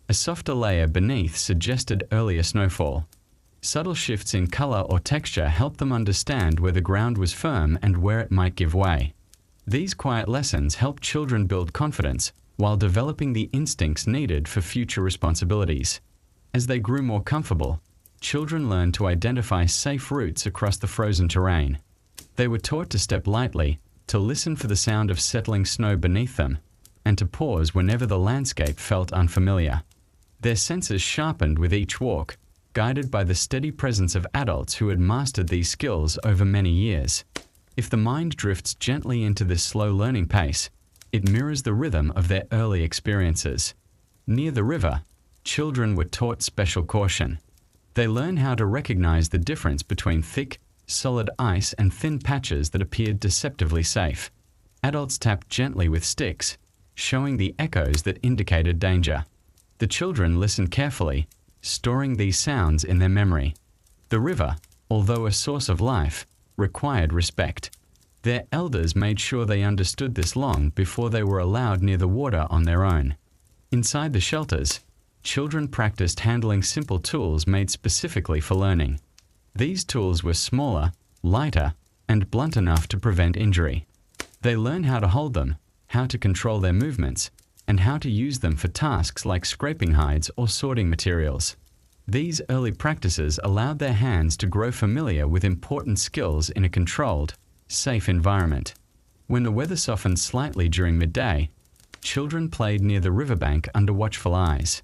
A: A softer layer beneath suggested earlier snowfall. Subtle shifts in color or texture helped them understand where the ground was firm and where it might give way. These quiet lessons helped children build confidence while developing the instincts needed for future responsibilities. As they grew more comfortable, children learned to identify safe routes across the frozen terrain. They were taught to step lightly, to listen for the sound of settling snow beneath them, and to pause whenever the landscape felt unfamiliar. Their senses sharpened with each walk, guided by the steady presence of adults who had mastered these skills over many years. If the mind drifts gently into this slow learning pace, it mirrors the rhythm of their early experiences. Near the river, children were taught special caution. They learned how to recognize the difference between thick, solid ice and thin patches that appeared deceptively safe. Adults tapped gently with sticks, showing the echoes that indicated danger. The children listened carefully, storing these sounds in their memory. The river, although a source of life, required respect. Their elders made sure they understood this long before they were allowed near the water on their own. Inside the shelters, children practiced handling simple tools made specifically for learning. These tools were smaller, lighter, and blunt enough to prevent injury. They learned how to hold them, how to control their movements, and how to use them for tasks like scraping hides or sorting materials. These early practices allowed their hands to grow familiar with important skills in a controlled, safe environment. When the weather softened slightly during midday, children played near the riverbank under watchful eyes.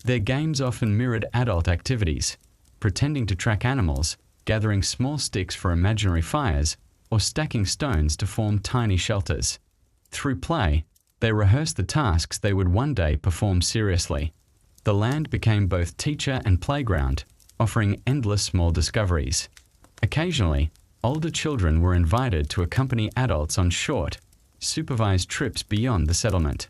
A: Their games often mirrored adult activities, pretending to track animals, gathering small sticks for imaginary fires, or stacking stones to form tiny shelters. Through play, they rehearsed the tasks they would one day perform seriously. The land became both teacher and playground, offering endless small discoveries. Occasionally, older children were invited to accompany adults on short, supervised trips beyond the settlement.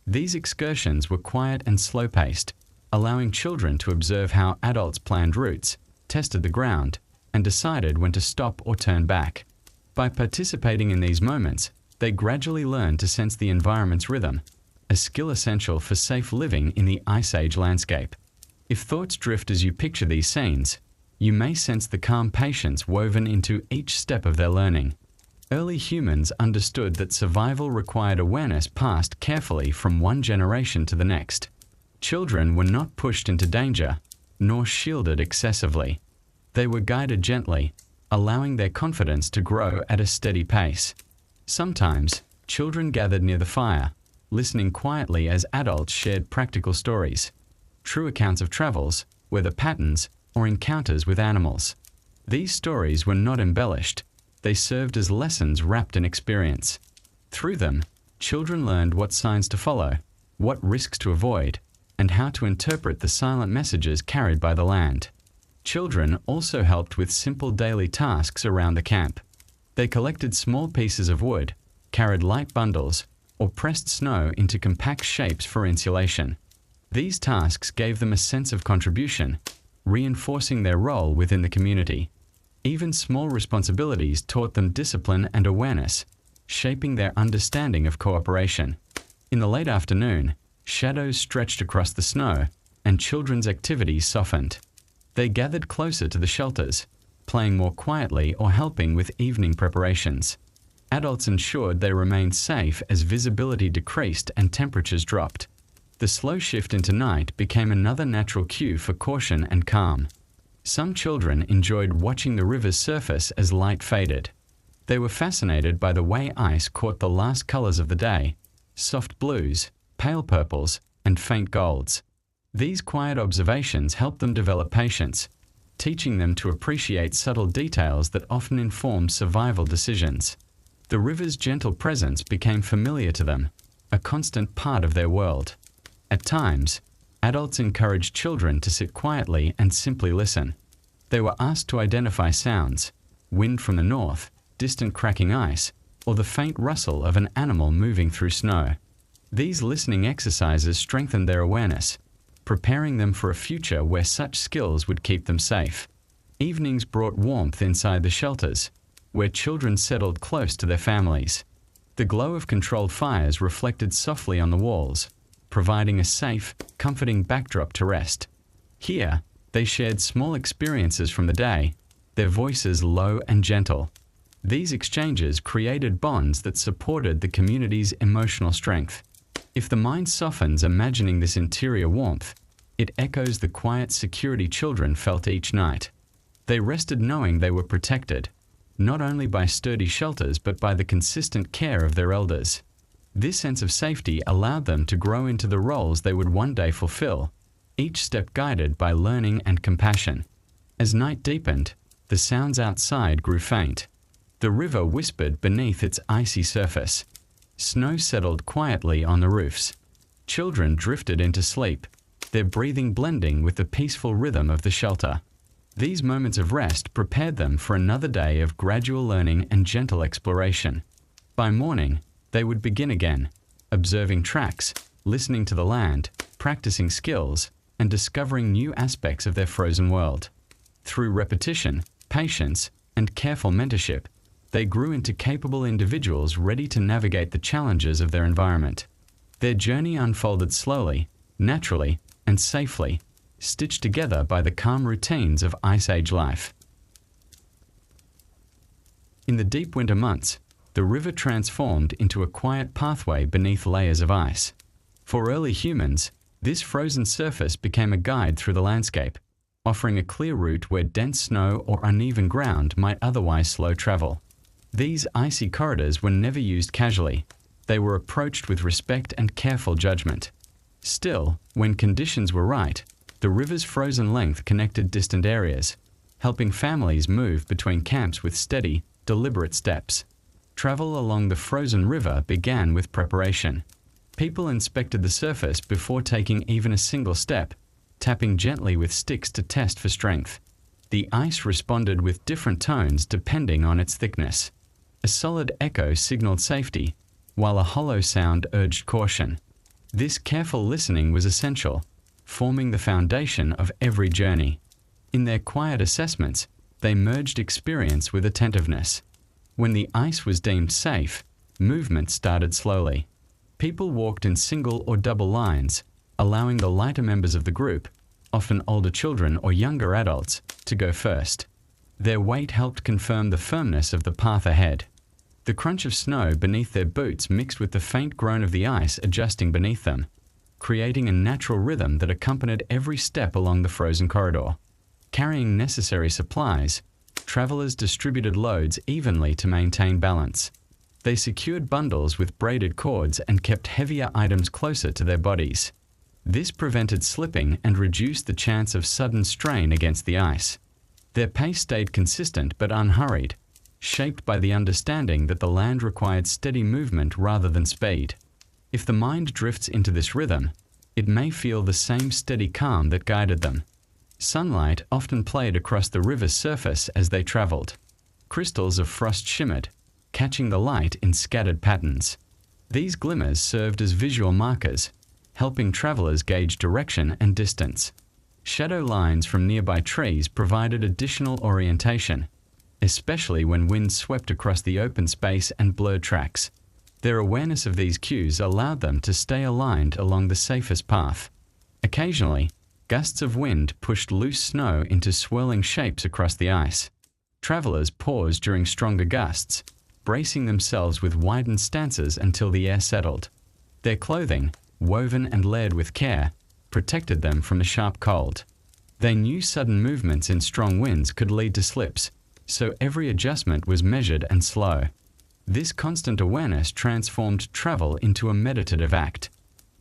A: These excursions were quiet and slow-paced, allowing children to observe how adults planned routes, tested the ground, and decided when to stop or turn back. By participating in these moments, they gradually learned to sense the environment's rhythm, a skill essential for safe living in the Ice Age landscape. If thoughts drift as you picture these scenes, you may sense the calm patience woven into each step of their learning. Early humans understood that survival required awareness passed carefully from one generation to the next. Children were not pushed into danger, nor shielded excessively. They were guided gently, allowing their confidence to grow at a steady pace. Sometimes, children gathered near the fire, listening quietly as adults shared practical stories, true accounts of travels, weather patterns, or encounters with animals. These stories were not embellished. They served as lessons wrapped in experience. Through them, children learned what signs to follow, what risks to avoid, and how to interpret the silent messages carried by the land. Children also helped with simple daily tasks around the camp. They collected small pieces of wood, carried light bundles, or pressed snow into compact shapes for insulation. These tasks gave them a sense of contribution, reinforcing their role within the community. Even small responsibilities taught them discipline and awareness, shaping their understanding of cooperation. In the late afternoon, shadows stretched across the snow, and children's activities softened. They gathered closer to the shelters, playing more quietly or helping with evening preparations. Adults ensured they remained safe as visibility decreased and temperatures dropped. The slow shift into night became another natural cue for caution and calm. Some children enjoyed watching the river's surface as light faded. They were fascinated by the way ice caught the last colors of the day: soft blues, pale purples, and faint golds. These quiet observations helped them develop patience, teaching them to appreciate subtle details that often inform survival decisions. The river's gentle presence became familiar to them, a constant part of their world. At times, adults encouraged children to sit quietly and simply listen. They were asked to identify sounds: wind from the north, distant cracking ice, or the faint rustle of an animal moving through snow. These listening exercises strengthened their awareness, preparing them for a future where such skills would keep them safe. Evenings brought warmth inside the shelters, where children settled close to their families. The glow of controlled fires reflected softly on the walls, providing a safe, comforting backdrop to rest. Here, they shared small experiences from the day, their voices low and gentle. These exchanges created bonds that supported the community's emotional strength. If the mind softens imagining this interior warmth, it echoes the quiet security children felt each night. They rested knowing they were protected, not only by sturdy shelters but by the consistent care of their elders. This sense of safety allowed them to grow into the roles they would one day fulfill, each step guided by learning and compassion. As night deepened, the sounds outside grew faint. The river whispered beneath its icy surface. Snow settled quietly on the roofs. Children drifted into sleep, their breathing blending with the peaceful rhythm of the shelter. These moments of rest prepared them for another day of gradual learning and gentle exploration. By morning, they would begin again, observing tracks, listening to the land, practicing skills, and discovering new aspects of their frozen world. Through repetition, patience, and careful mentorship, they grew into capable individuals ready to navigate the challenges of their environment. Their journey unfolded slowly, naturally, and safely, stitched together by the calm routines of Ice Age life. In the deep winter months, the river transformed into a quiet pathway beneath layers of ice. For early humans, this frozen surface became a guide through the landscape, offering a clear route where dense snow or uneven ground might otherwise slow travel. These icy corridors were never used casually. They were approached with respect and careful judgment. Still, when conditions were right, the river's frozen length connected distant areas, helping families move between camps with steady, deliberate steps. Travel along the frozen river began with preparation. People inspected the surface before taking even a single step, tapping gently with sticks to test for strength. The ice responded with different tones depending on its thickness. A solid echo signaled safety, while a hollow sound urged caution. This careful listening was essential, forming the foundation of every journey. In their quiet assessments, they merged experience with attentiveness. When the ice was deemed safe, movement started slowly. People walked in single or double lines, allowing the lighter members of the group, often older children or younger adults, to go first. Their weight helped confirm the firmness of the path ahead. The crunch of snow beneath their boots mixed with the faint groan of the ice adjusting beneath them, creating a natural rhythm that accompanied every step along the frozen corridor. Carrying necessary supplies, travelers distributed loads evenly to maintain balance. They secured bundles with braided cords and kept heavier items closer to their bodies. This prevented slipping and reduced the chance of sudden strain against the ice. Their pace stayed consistent but unhurried, shaped by the understanding that the land required steady movement rather than speed. If the mind drifts into this rhythm, it may feel the same steady calm that guided them. Sunlight often played across the river's surface as they traveled. Crystals of frost shimmered, catching the light in scattered patterns. These glimmers served as visual markers, helping travelers gauge direction and distance. Shadow lines from nearby trees provided additional orientation, especially when winds swept across the open space and blurred tracks. Their awareness of these cues allowed them to stay aligned along the safest path. Occasionally, gusts of wind pushed loose snow into swirling shapes across the ice. Travelers paused during stronger gusts, bracing themselves with widened stances until the air settled. Their clothing, woven and layered with care, protected them from the sharp cold. They knew sudden movements in strong winds could lead to slips, so every adjustment was measured and slow. This constant awareness transformed travel into a meditative act.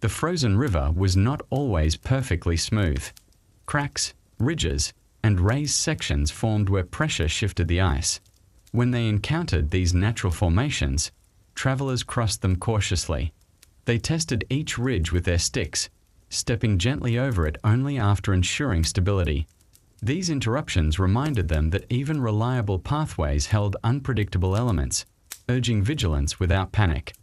A: The frozen river was not always perfectly smooth. Cracks, ridges, and raised sections formed where pressure shifted the ice. When they encountered these natural formations, travelers crossed them cautiously. They tested each ridge with their sticks, stepping gently over it only after ensuring stability. These interruptions reminded them that even reliable pathways held unpredictable elements, urging vigilance without panic.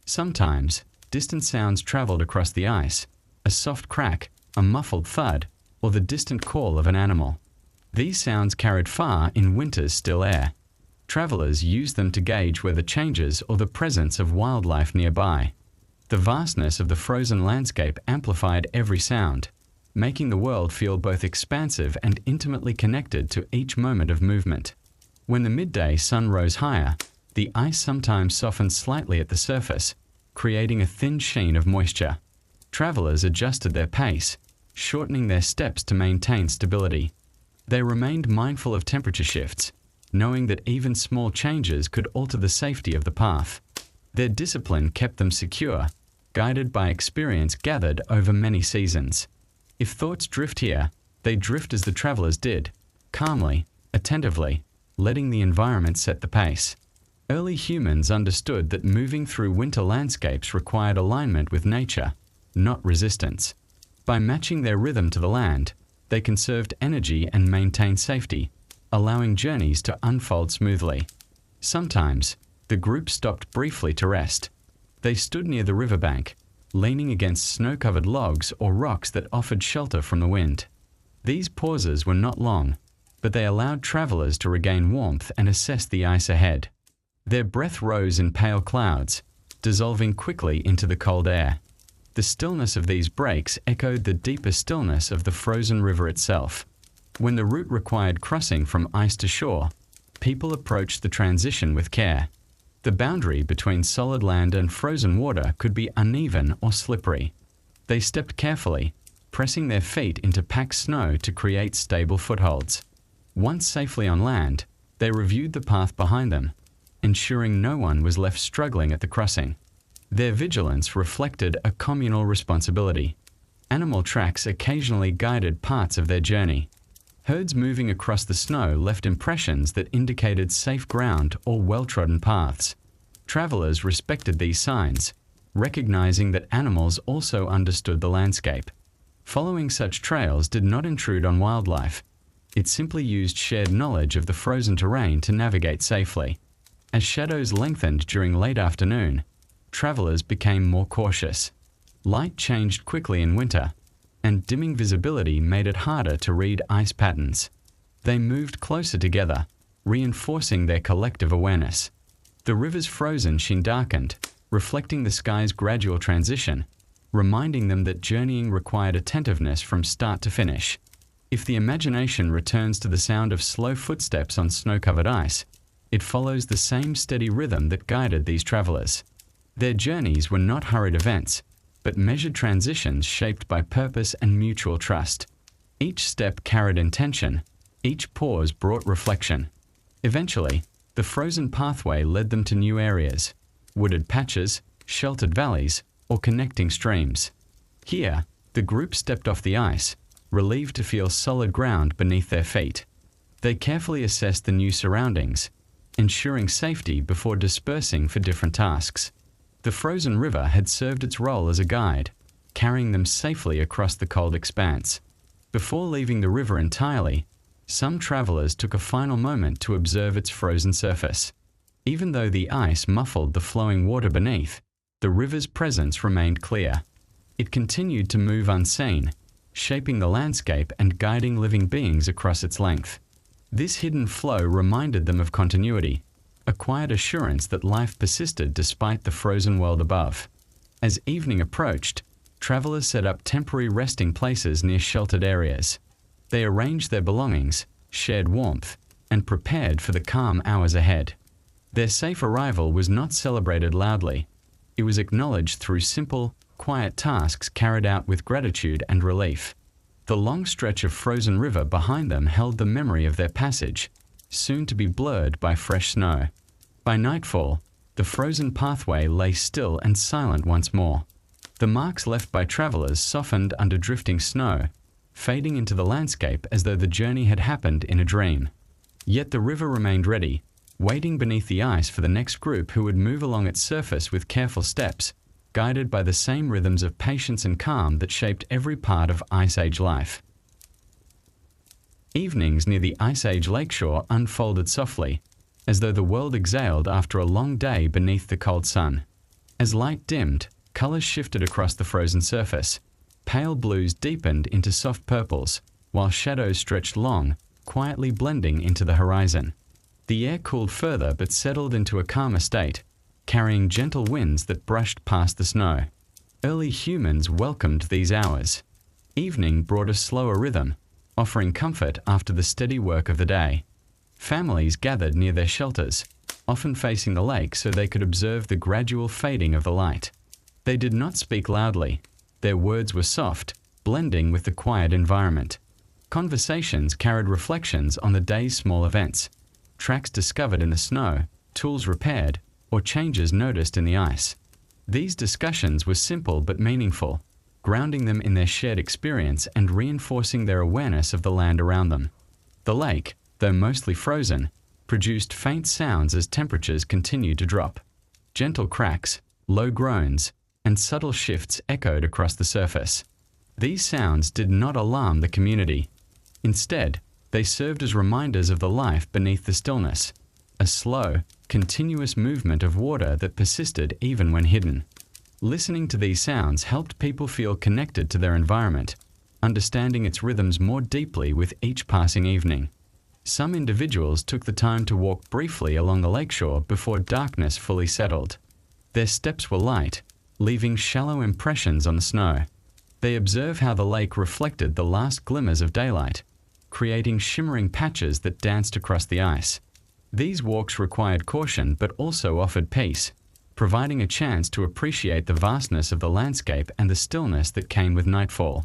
A: Sometimes, distant sounds traveled across the ice, a soft crack, a muffled thud, or the distant call of an animal. These sounds carried far in winter's still air. Travelers used them to gauge weather changes or the presence of wildlife nearby. The vastness of the frozen landscape amplified every sound, making the world feel both expansive and intimately connected to each moment of movement. When the midday sun rose higher, the ice sometimes softened slightly at the surface, creating a thin sheen of moisture. Travelers adjusted their pace, shortening their steps to maintain stability. They remained mindful of temperature shifts, knowing that even small changes could alter the safety of the path. Their discipline kept them secure, guided by experience gathered over many seasons. If thoughts drift here, they drift as the travelers did, calmly, attentively, letting the environment set the pace. Early humans understood that moving through winter landscapes required alignment with nature, not resistance. By matching their rhythm to the land, they conserved energy and maintained safety, allowing journeys to unfold smoothly. Sometimes, the group stopped briefly to rest. They stood near the riverbank, leaning against snow-covered logs or rocks that offered shelter from the wind. These pauses were not long, but they allowed travelers to regain warmth and assess the ice ahead. Their breath rose in pale clouds, dissolving quickly into the cold air. The stillness of these breaks echoed the deeper stillness of the frozen river itself. When the route required crossing from ice to shore, people approached the transition with care. The boundary between solid land and frozen water could be uneven or slippery. They stepped carefully, pressing their feet into packed snow to create stable footholds. Once safely on land, they reviewed the path behind them, ensuring no one was left struggling at the crossing. Their vigilance reflected a communal responsibility. Animal tracks occasionally guided parts of their journey. Herds moving across the snow left impressions that indicated safe ground or well-trodden paths. Travelers respected these signs, recognizing that animals also understood the landscape. Following such trails did not intrude on wildlife. It simply used shared knowledge of the frozen terrain to navigate safely. As shadows lengthened during late afternoon, travelers became more cautious. Light changed quickly in winter, and dimming visibility made it harder to read ice patterns. They moved closer together, reinforcing their collective awareness. The river's frozen sheen darkened, reflecting the sky's gradual transition, reminding them that journeying required attentiveness from start to finish. If the imagination returns to the sound of slow footsteps on snow-covered ice, it follows the same steady rhythm that guided these travelers. Their journeys were not hurried events, but measured transitions shaped by purpose and mutual trust. Each step carried intention, each pause brought reflection. Eventually, the frozen pathway led them to new areas, wooded patches, sheltered valleys, or connecting streams. Here, the group stepped off the ice, relieved to feel solid ground beneath their feet. They carefully assessed the new surroundings, ensuring safety before dispersing for different tasks. The frozen river had served its role as a guide, carrying them safely across the cold expanse. Before leaving the river entirely, some travelers took a final moment to observe its frozen surface. Even though the ice muffled the flowing water beneath, the river's presence remained clear. It continued to move unseen, shaping the landscape and guiding living beings across its length. This hidden flow reminded them of continuity, a quiet assurance that life persisted despite the frozen world above. As evening approached, travelers set up temporary resting places near sheltered areas. They arranged their belongings, shared warmth, and prepared for the calm hours ahead. Their safe arrival was not celebrated loudly. It was acknowledged through simple, quiet tasks carried out with gratitude and relief. The long stretch of frozen river behind them held the memory of their passage, soon to be blurred by fresh snow. By nightfall, the frozen pathway lay still and silent once more. The marks left by travelers softened under drifting snow, fading into the landscape as though the journey had happened in a dream. Yet the river remained ready, waiting beneath the ice for the next group who would move along its surface with careful steps, guided by the same rhythms of patience and calm that shaped every part of Ice Age life. Evenings near the Ice Age Lakeshore unfolded softly, as though the world exhaled after a long day beneath the cold sun. As light dimmed, colors shifted across the frozen surface. Pale blues deepened into soft purples, while shadows stretched long, quietly blending into the horizon. The air cooled further but settled into a calmer state, carrying gentle winds that brushed past the snow. Early humans welcomed these hours. Evening brought a slower rhythm, offering comfort after the steady work of the day. Families gathered near their shelters, often facing the lake so they could observe the gradual fading of the light. They did not speak loudly. Their words were soft, blending with the quiet environment. Conversations carried reflections on the day's small events, tracks discovered in the snow, tools repaired, or changes noticed in the ice. These discussions were simple but meaningful, grounding them in their shared experience and reinforcing their awareness of the land around them. The lake, though mostly frozen, produced faint sounds as temperatures continued to drop. Gentle cracks, low groans, and subtle shifts echoed across the surface. These sounds did not alarm the community. Instead, they served as reminders of the life beneath the stillness, a slow, continuous movement of water that persisted even when hidden. Listening to these sounds helped people feel connected to their environment, understanding its rhythms more deeply with each passing evening. Some individuals took the time to walk briefly along the lakeshore before darkness fully settled. Their steps were light, leaving shallow impressions on the snow. They observed how the lake reflected the last glimmers of daylight, creating shimmering patches that danced across the ice. These walks required caution but also offered peace, providing a chance to appreciate the vastness of the landscape and the stillness that came with nightfall.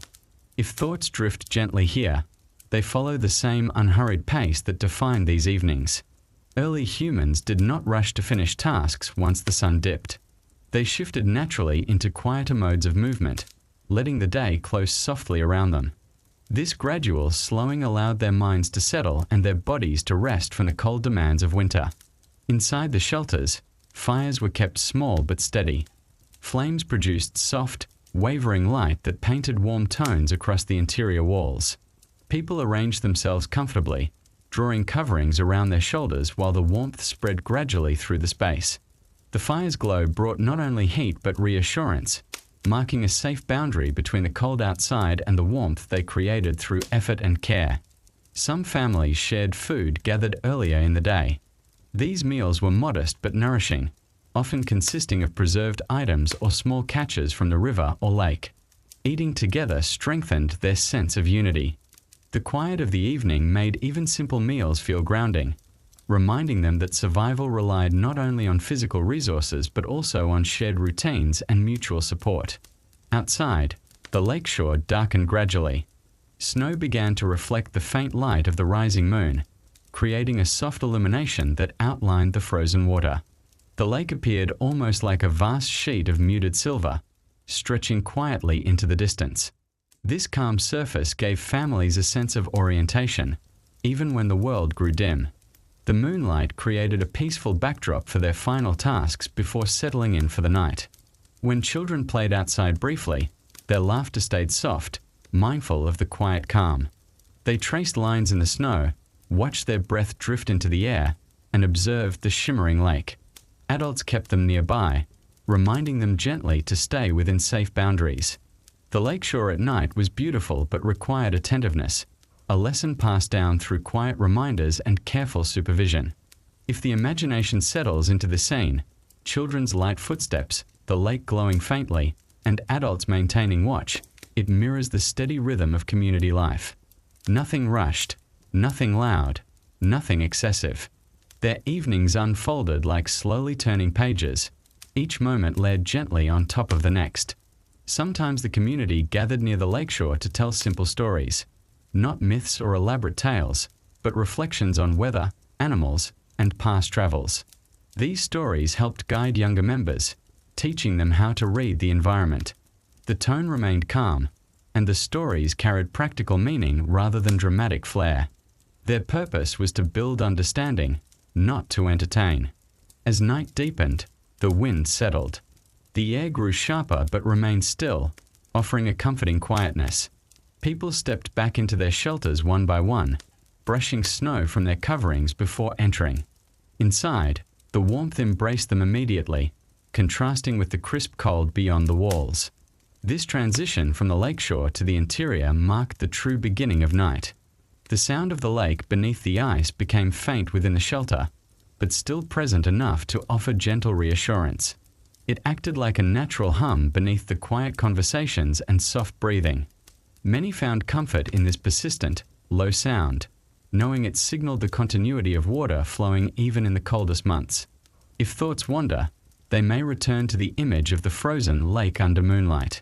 A: If thoughts drift gently here, they follow the same unhurried pace that defined these evenings. Early humans did not rush to finish tasks once the sun dipped. They shifted naturally into quieter modes of movement, letting the day close softly around them. This gradual slowing allowed their minds to settle and their bodies to rest from the cold demands of winter. Inside the shelters, fires were kept small but steady. Flames produced soft, wavering light that painted warm tones across the interior walls. People arranged themselves comfortably, drawing coverings around their shoulders while the warmth spread gradually through the space. The fire's glow brought not only heat but reassurance, marking a safe boundary between the cold outside and the warmth they created through effort and care. Some families shared food gathered earlier in the day. These meals were modest but nourishing, often consisting of preserved items or small catches from the river or lake. Eating together strengthened their sense of unity. The quiet of the evening made even simple meals feel grounding, reminding them that survival relied not only on physical resources but also on shared routines and mutual support. Outside, the lakeshore darkened gradually. Snow began to reflect the faint light of the rising moon, creating a soft illumination that outlined the frozen water. The lake appeared almost like a vast sheet of muted silver, stretching quietly into the distance. This calm surface gave families a sense of orientation, even when the world grew dim. The moonlight created a peaceful backdrop for their final tasks before settling in for the night. When children played outside briefly, their laughter stayed soft, mindful of the quiet calm. They traced lines in the snow, watched their breath drift into the air, and observed the shimmering lake. Adults kept them nearby, reminding them gently to stay within safe boundaries. The lakeshore at night was beautiful but required attentiveness, a lesson passed down through quiet reminders and careful supervision. If the imagination settles into the scene, children's light footsteps, the lake glowing faintly, and adults maintaining watch, it mirrors the steady rhythm of community life. Nothing rushed, nothing loud, nothing excessive. Their evenings unfolded like slowly turning pages, each moment layered gently on top of the next. Sometimes the community gathered near the lakeshore to tell simple stories, not myths or elaborate tales, but reflections on weather, animals, and past travels. These stories helped guide younger members, teaching them how to read the environment. The tone remained calm, and the stories carried practical meaning rather than dramatic flair. Their purpose was to build understanding, not to entertain. As night deepened, the wind settled. The air grew sharper but remained still, offering a comforting quietness. People stepped back into their shelters one by one, brushing snow from their coverings before entering. Inside, the warmth embraced them immediately, contrasting with the crisp cold beyond the walls. This transition from the lakeshore to the interior marked the true beginning of night. The sound of the lake beneath the ice became faint within the shelter, but still present enough to offer gentle reassurance. It acted like a natural hum beneath the quiet conversations and soft breathing. Many found comfort in this persistent, low sound, knowing it signaled the continuity of water flowing even in the coldest months. If thoughts wander, they may return to the image of the frozen lake under moonlight.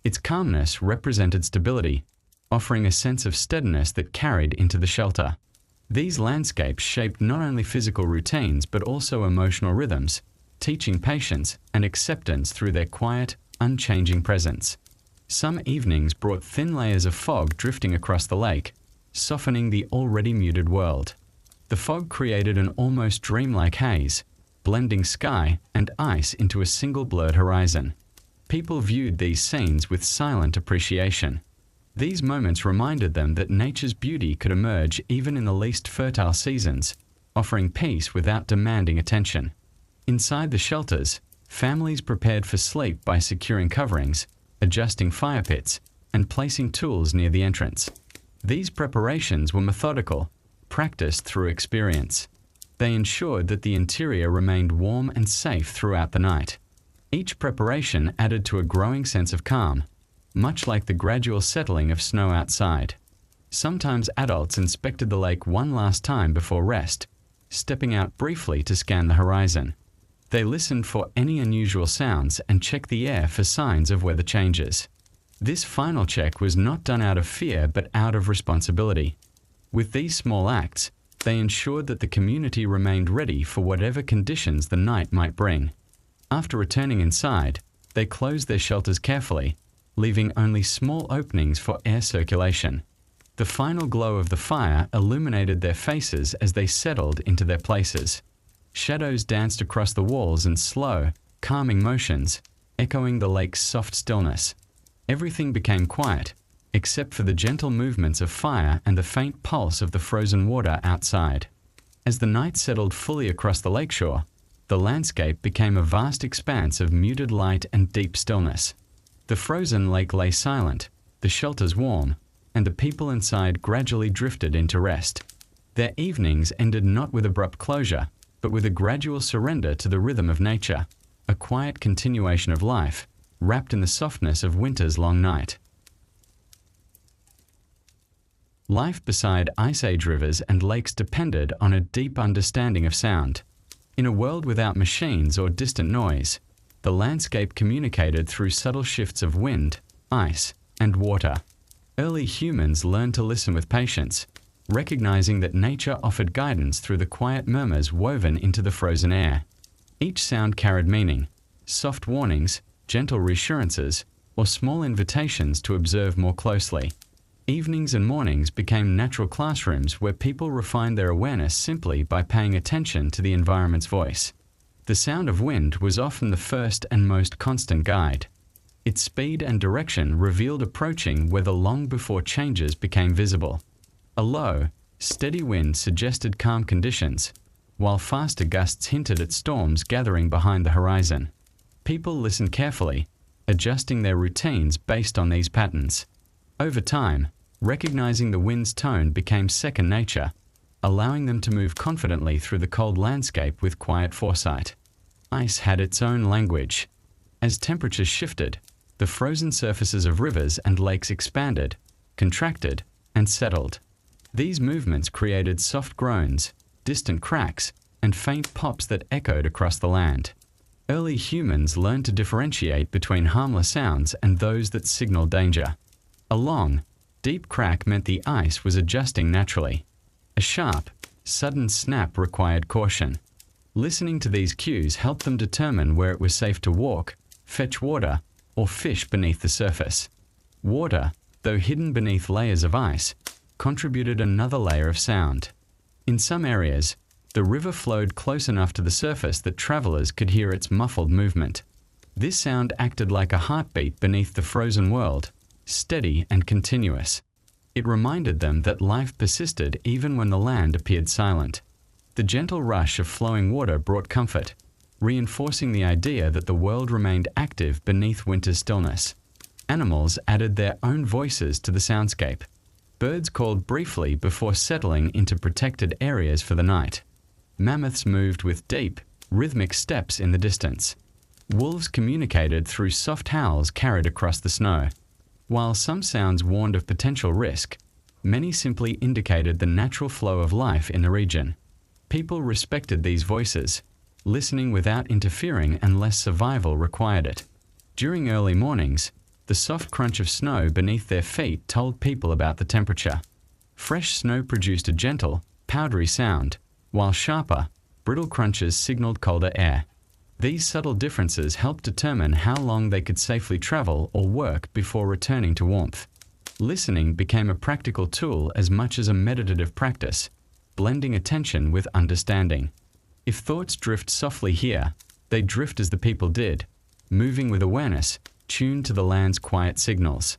A: Its calmness represented stability, offering a sense of steadiness that carried into the shelter. These landscapes shaped not only physical routines but also emotional rhythms, teaching patience and acceptance through their quiet, unchanging presence. Some evenings brought thin layers of fog drifting across the lake, softening the already muted world. The fog created an almost dreamlike haze, blending sky and ice into a single blurred horizon. People viewed these scenes with silent appreciation. These moments reminded them that nature's beauty could emerge even in the least fertile seasons, offering peace without demanding attention. Inside the shelters, families prepared for sleep by securing coverings, adjusting fire pits, and placing tools near the entrance. These preparations were methodical, practiced through experience. They ensured that the interior remained warm and safe throughout the night. Each preparation added to a growing sense of calm, much like the gradual settling of snow outside. Sometimes adults inspected the lake one last time before rest, stepping out briefly to scan the horizon. They listened for any unusual sounds and checked the air for signs of weather changes. This final check was not done out of fear but out of responsibility. With these small acts, they ensured that the community remained ready for whatever conditions the night might bring. After returning inside, they closed their shelters carefully, leaving only small openings for air circulation. The final glow of the fire illuminated their faces as they settled into their places. Shadows danced across the walls in slow, calming motions, echoing the lake's soft stillness. Everything became quiet, except for the gentle movements of fire and the faint pulse of the frozen water outside. As the night settled fully across the lakeshore, the landscape became a vast expanse of muted light and deep stillness. The frozen lake lay silent, the shelters warm, and the people inside gradually drifted into rest. Their evenings ended not with abrupt closure, but with a gradual surrender to the rhythm of nature, a quiet continuation of life, wrapped in the softness of winter's long night. Life beside Ice Age rivers and lakes depended on a deep understanding of sound. In a world without machines or distant noise, the landscape communicated through subtle shifts of wind, ice, and water. Early humans learned to listen with patience, recognizing that nature offered guidance through the quiet murmurs woven into the frozen air. Each sound carried meaning, soft warnings, gentle reassurances, or small invitations to observe more closely. Evenings and mornings became natural classrooms where people refined their awareness simply by paying attention to the environment's voice. The sound of wind was often the first and most constant guide. Its speed and direction revealed approaching weather long before changes became visible. A low, steady wind suggested calm conditions, while faster gusts hinted at storms gathering behind the horizon. People listened carefully, adjusting their routines based on these patterns. Over time, recognizing the wind's tone became second nature, allowing them to move confidently through the cold landscape with quiet foresight. Ice had its own language. As temperatures shifted, the frozen surfaces of rivers and lakes expanded, contracted, and settled. These movements created soft groans, distant cracks, and faint pops that echoed across the land. Early humans learned to differentiate between harmless sounds and those that signaled danger. A long, deep crack meant the ice was adjusting naturally. A sharp, sudden snap required caution. Listening to these cues helped them determine where it was safe to walk, fetch water, or fish beneath the surface. Water, though hidden beneath layers of ice, contributed another layer of sound. In some areas, the river flowed close enough to the surface that travelers could hear its muffled movement. This sound acted like a heartbeat beneath the frozen world, steady and continuous. It reminded them that life persisted even when the land appeared silent. The gentle rush of flowing water brought comfort, reinforcing the idea that the world remained active beneath winter's stillness. Animals added their own voices to the soundscape. Birds called briefly before settling into protected areas for the night. Mammoths moved with deep, rhythmic steps in the distance. Wolves communicated through soft howls carried across the snow. While some sounds warned of potential risk, many simply indicated the natural flow of life in the region. People respected these voices, listening without interfering unless survival required it. During early mornings, the soft crunch of snow beneath their feet told people about the temperature. Fresh snow produced a gentle, powdery sound, while sharper, brittle crunches signaled colder air. These subtle differences helped determine how long they could safely travel or work before returning to warmth. Listening became a practical tool as much as a meditative practice, blending attention with understanding. If thoughts drift softly here, they drift as the people did, moving with awareness, tuned to the land's quiet signals.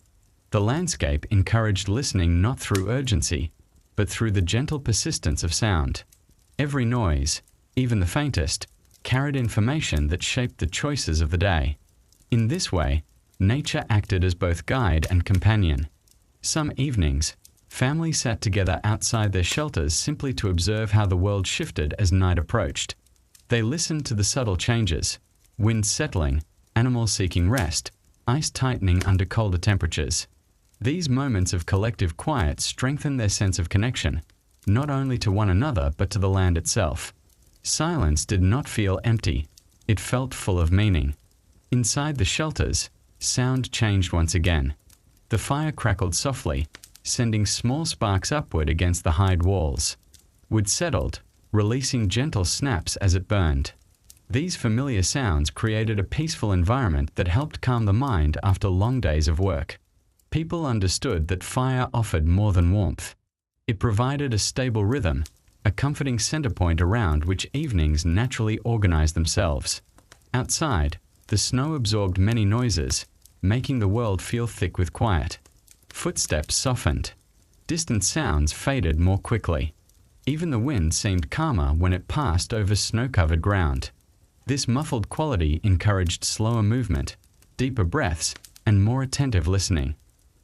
A: The landscape encouraged listening not through urgency, but through the gentle persistence of sound. Every noise, even the faintest, carried information that shaped the choices of the day. In this way, nature acted as both guide and companion. Some evenings, families sat together outside their shelters simply to observe how the world shifted as night approached. They listened to the subtle changes: wind settling, animals seeking rest, ice tightening under colder temperatures. These moments of collective quiet strengthened their sense of connection, not only to one another but to the land itself. Silence did not feel empty. It felt full of meaning. Inside the shelters, sound changed once again. The fire crackled softly, sending small sparks upward against the hide walls. Wood settled, releasing gentle snaps as it burned. These familiar sounds created a peaceful environment that helped calm the mind after long days of work. People understood that fire offered more than warmth. It provided a stable rhythm, a comforting center point around which evenings naturally organized themselves. Outside, the snow absorbed many noises, making the world feel thick with quiet. Footsteps softened. Distant sounds faded more quickly. Even the wind seemed calmer when it passed over snow-covered ground. This muffled quality encouraged slower movement, deeper breaths, and more attentive listening.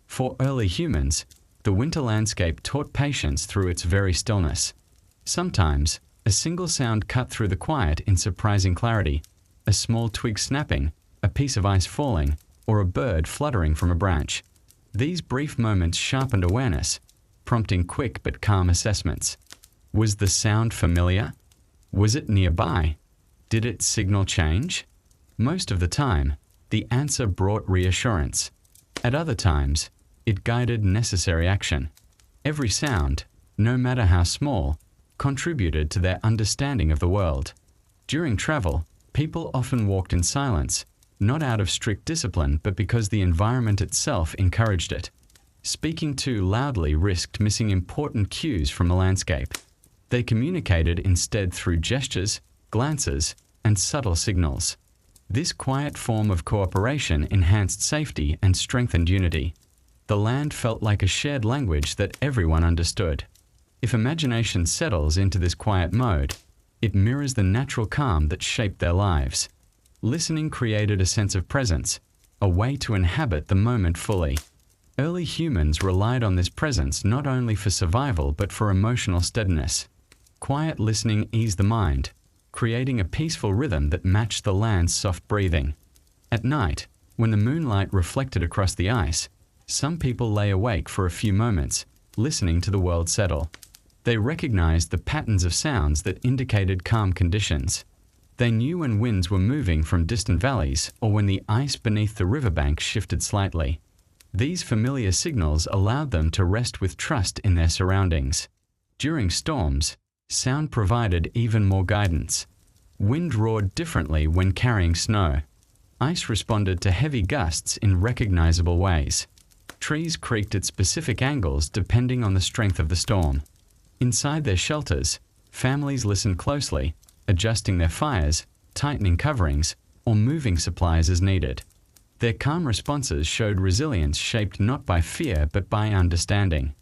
A: For early humans, the winter landscape taught patience through its very stillness. Sometimes, a single sound cut through the quiet in surprising clarity: a small twig snapping, a piece of ice falling, or a bird fluttering from a branch. These brief moments sharpened awareness, prompting quick but calm assessments. Was the sound familiar? Was it nearby? Did its signal change? Most of the time, the answer brought reassurance. At other times, it guided necessary action. Every sound, no matter how small, contributed to their understanding of the world. During travel, people often walked in silence, not out of strict discipline, but because the environment itself encouraged it. Speaking too loudly risked missing important cues from the landscape. They communicated instead through gestures, glances, and subtle signals. This quiet form of cooperation enhanced safety and strengthened unity. The land felt like a shared language that everyone understood. If imagination settles into this quiet mode, it mirrors the natural calm that shaped their lives. Listening created a sense of presence, a way to inhabit the moment fully. Early humans relied on this presence not only for survival but for emotional steadiness. Quiet listening eased the mind, creating a peaceful rhythm that matched the land's soft breathing. At night, when the moonlight reflected across the ice, some people lay awake for a few moments, listening to the world settle. They recognized the patterns of sounds that indicated calm conditions. They knew when winds were moving from distant valleys or when the ice beneath the riverbank shifted slightly. These familiar signals allowed them to rest with trust in their surroundings. During storms, sound provided even more guidance. Wind roared differently when carrying snow. Ice responded to heavy gusts in recognizable ways. Trees creaked at specific angles depending on the strength of the storm. Inside their shelters, families listened closely, adjusting their fires, tightening coverings, or moving supplies as needed. Their calm responses showed resilience shaped not by fear but by understanding.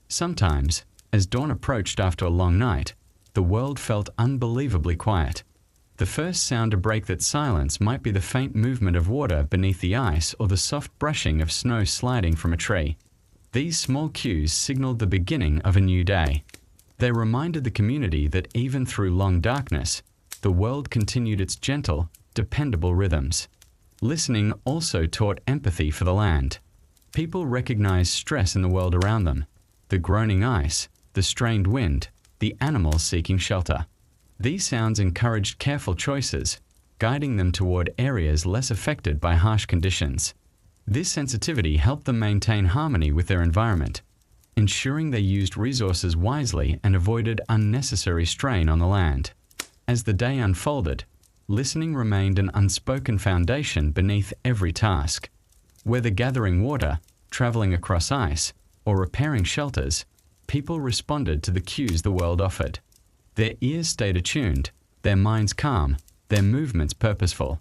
A: Sometimes, as dawn approached after a long night, the world felt unbelievably quiet. The first sound to break that silence might be the faint movement of water beneath the ice or the soft brushing of snow sliding from a tree. These small cues signaled the beginning of a new day. They reminded the community that even through long darkness, the world continued its gentle, dependable rhythms. Listening also taught empathy for the land. People recognized stress in the world around them: the groaning ice, the strained wind, the animals seeking shelter. These sounds encouraged careful choices, guiding them toward areas less affected by harsh conditions. This sensitivity helped them maintain harmony with their environment, ensuring they used resources wisely and avoided unnecessary strain on the land. As the day unfolded, listening remained an unspoken foundation beneath every task. Whether gathering water, traveling across ice, or repairing shelters, people responded to the cues the world offered. Their ears stayed attuned, their minds calm, their movements purposeful.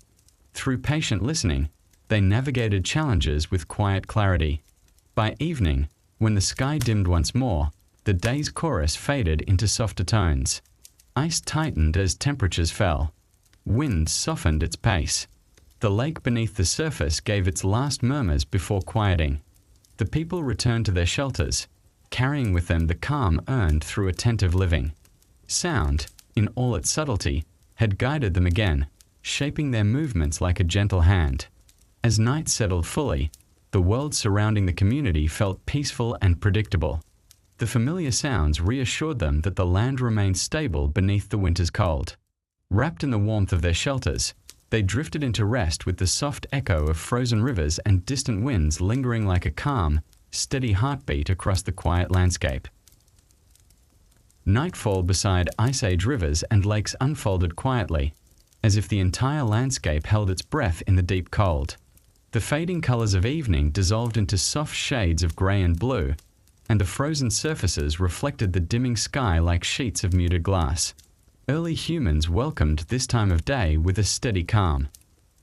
A: Through patient listening, they navigated challenges with quiet clarity. By evening, when the sky dimmed once more, the day's chorus faded into softer tones. Ice tightened as temperatures fell. Wind softened its pace. The lake beneath the surface gave its last murmurs before quieting. The people returned to their shelters, carrying with them the calm earned through attentive living. Sound, in all its subtlety, had guided them again, shaping their movements like a gentle hand. As night settled fully, the world surrounding the community felt peaceful and predictable. The familiar sounds reassured them that the land remained stable beneath the winter's cold. Wrapped in the warmth of their shelters, they drifted into rest with the soft echo of frozen rivers and distant winds lingering like a calm, steady heartbeat across the quiet landscape. Nightfall beside Ice Age rivers and lakes unfolded quietly, as if the entire landscape held its breath in the deep cold. The fading colors of evening dissolved into soft shades of gray and blue, and the frozen surfaces reflected the dimming sky like sheets of muted glass. Early humans welcomed this time of day with a steady calm.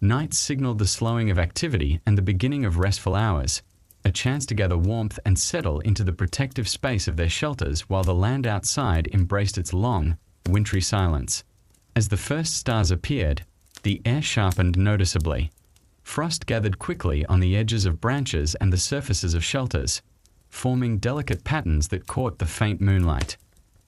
A: Night signaled the slowing of activity and the beginning of restful hours, a chance to gather warmth and settle into the protective space of their shelters while the land outside embraced its long, wintry silence. As the first stars appeared, the air sharpened noticeably. Frost gathered quickly on the edges of branches and the surfaces of shelters, forming delicate patterns that caught the faint moonlight.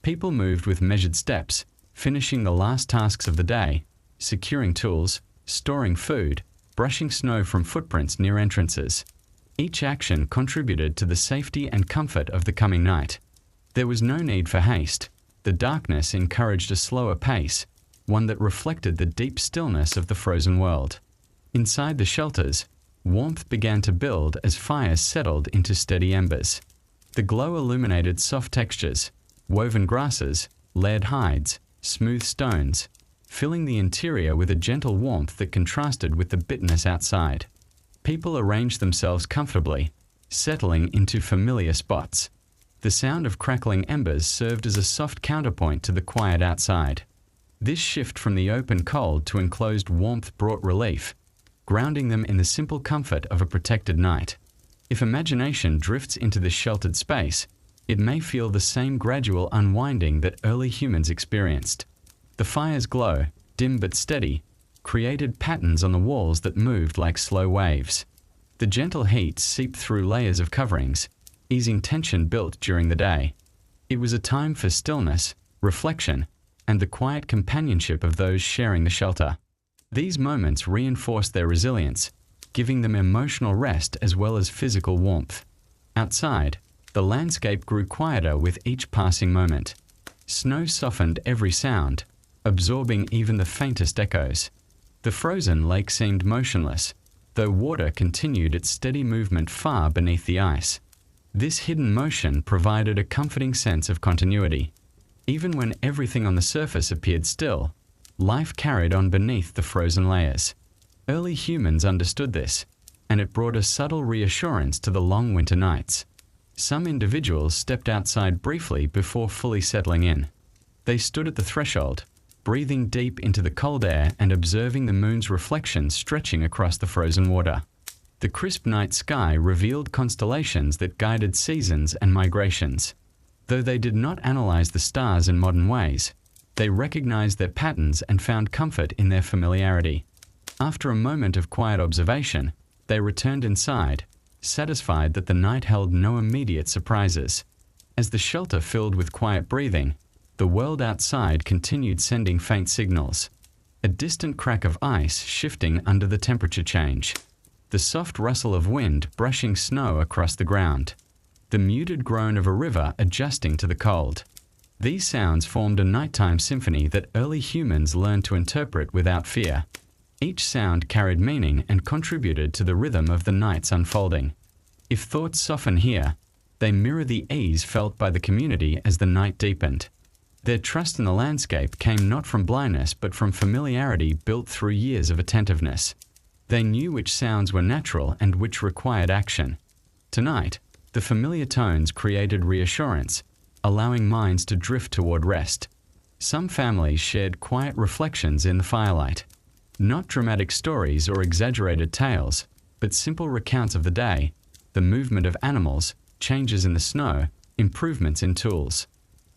A: People moved with measured steps, finishing the last tasks of the day, securing tools, storing food, brushing snow from footprints near entrances. Each action contributed to the safety and comfort of the coming night. There was no need for haste. The darkness encouraged a slower pace, one that reflected the deep stillness of the frozen world. Inside the shelters, warmth began to build as fires settled into steady embers. The glow illuminated soft textures, woven grasses, layered hides, smooth stones, filling the interior with a gentle warmth that contrasted with the bitterness outside. People arranged themselves comfortably, settling into familiar spots. The sound of crackling embers served as a soft counterpoint to the quiet outside. This shift from the open cold to enclosed warmth brought relief, grounding them in the simple comfort of a protected night. If imagination drifts into this sheltered space, it may feel the same gradual unwinding that early humans experienced. The fire's glow, dim but steady, created patterns on the walls that moved like slow waves. The gentle heat seeped through layers of coverings, easing tension built during the day. It was a time for stillness, reflection, and the quiet companionship of those sharing the shelter. These moments reinforced their resilience, giving them emotional rest as well as physical warmth. Outside, the landscape grew quieter with each passing moment. Snow softened every sound, absorbing even the faintest echoes. The frozen lake seemed motionless, though water continued its steady movement far beneath the ice. This hidden motion provided a comforting sense of continuity. Even when everything on the surface appeared still, life carried on beneath the frozen layers. Early humans understood this, and it brought a subtle reassurance to the long winter nights. Some individuals stepped outside briefly before fully settling in. They stood at the threshold, breathing deep into the cold air and observing the moon's reflection stretching across the frozen water. The crisp night sky revealed constellations that guided seasons and migrations. Though they did not analyze the stars in modern ways, they recognized their patterns and found comfort in their familiarity. After a moment of quiet observation, they returned inside, satisfied that the night held no immediate surprises. As the shelter filled with quiet breathing, the world outside continued sending faint signals. A distant crack of ice shifting under the temperature change. The soft rustle of wind brushing snow across the ground. The muted groan of a river adjusting to the cold. These sounds formed a nighttime symphony that early humans learned to interpret without fear. Each sound carried meaning and contributed to the rhythm of the night's unfolding. If thoughts soften here, they mirror the ease felt by the community as the night deepened. Their trust in the landscape came not from blindness but from familiarity built through years of attentiveness. They knew which sounds were natural and which required action. Tonight, the familiar tones created reassurance, allowing minds to drift toward rest. Some families shared quiet reflections in the firelight. Not dramatic stories or exaggerated tales, but simple recounts of the day, the movement of animals, changes in the snow, improvements in tools.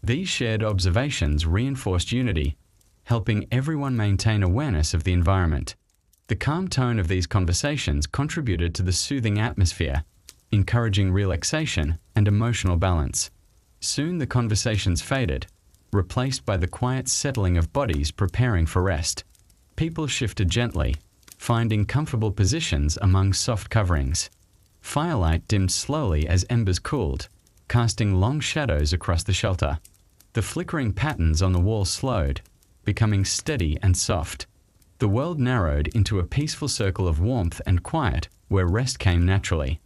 A: These shared observations reinforced unity, helping everyone maintain awareness of the environment. The calm tone of these conversations contributed to the soothing atmosphere, encouraging relaxation and emotional balance. Soon the conversations faded, replaced by the quiet settling of bodies preparing for rest. People shifted gently, finding comfortable positions among soft coverings. Firelight dimmed slowly as embers cooled, casting long shadows across the shelter. The flickering patterns on the wall slowed, becoming steady and soft. The world narrowed into a peaceful circle of warmth and quiet where rest came naturally.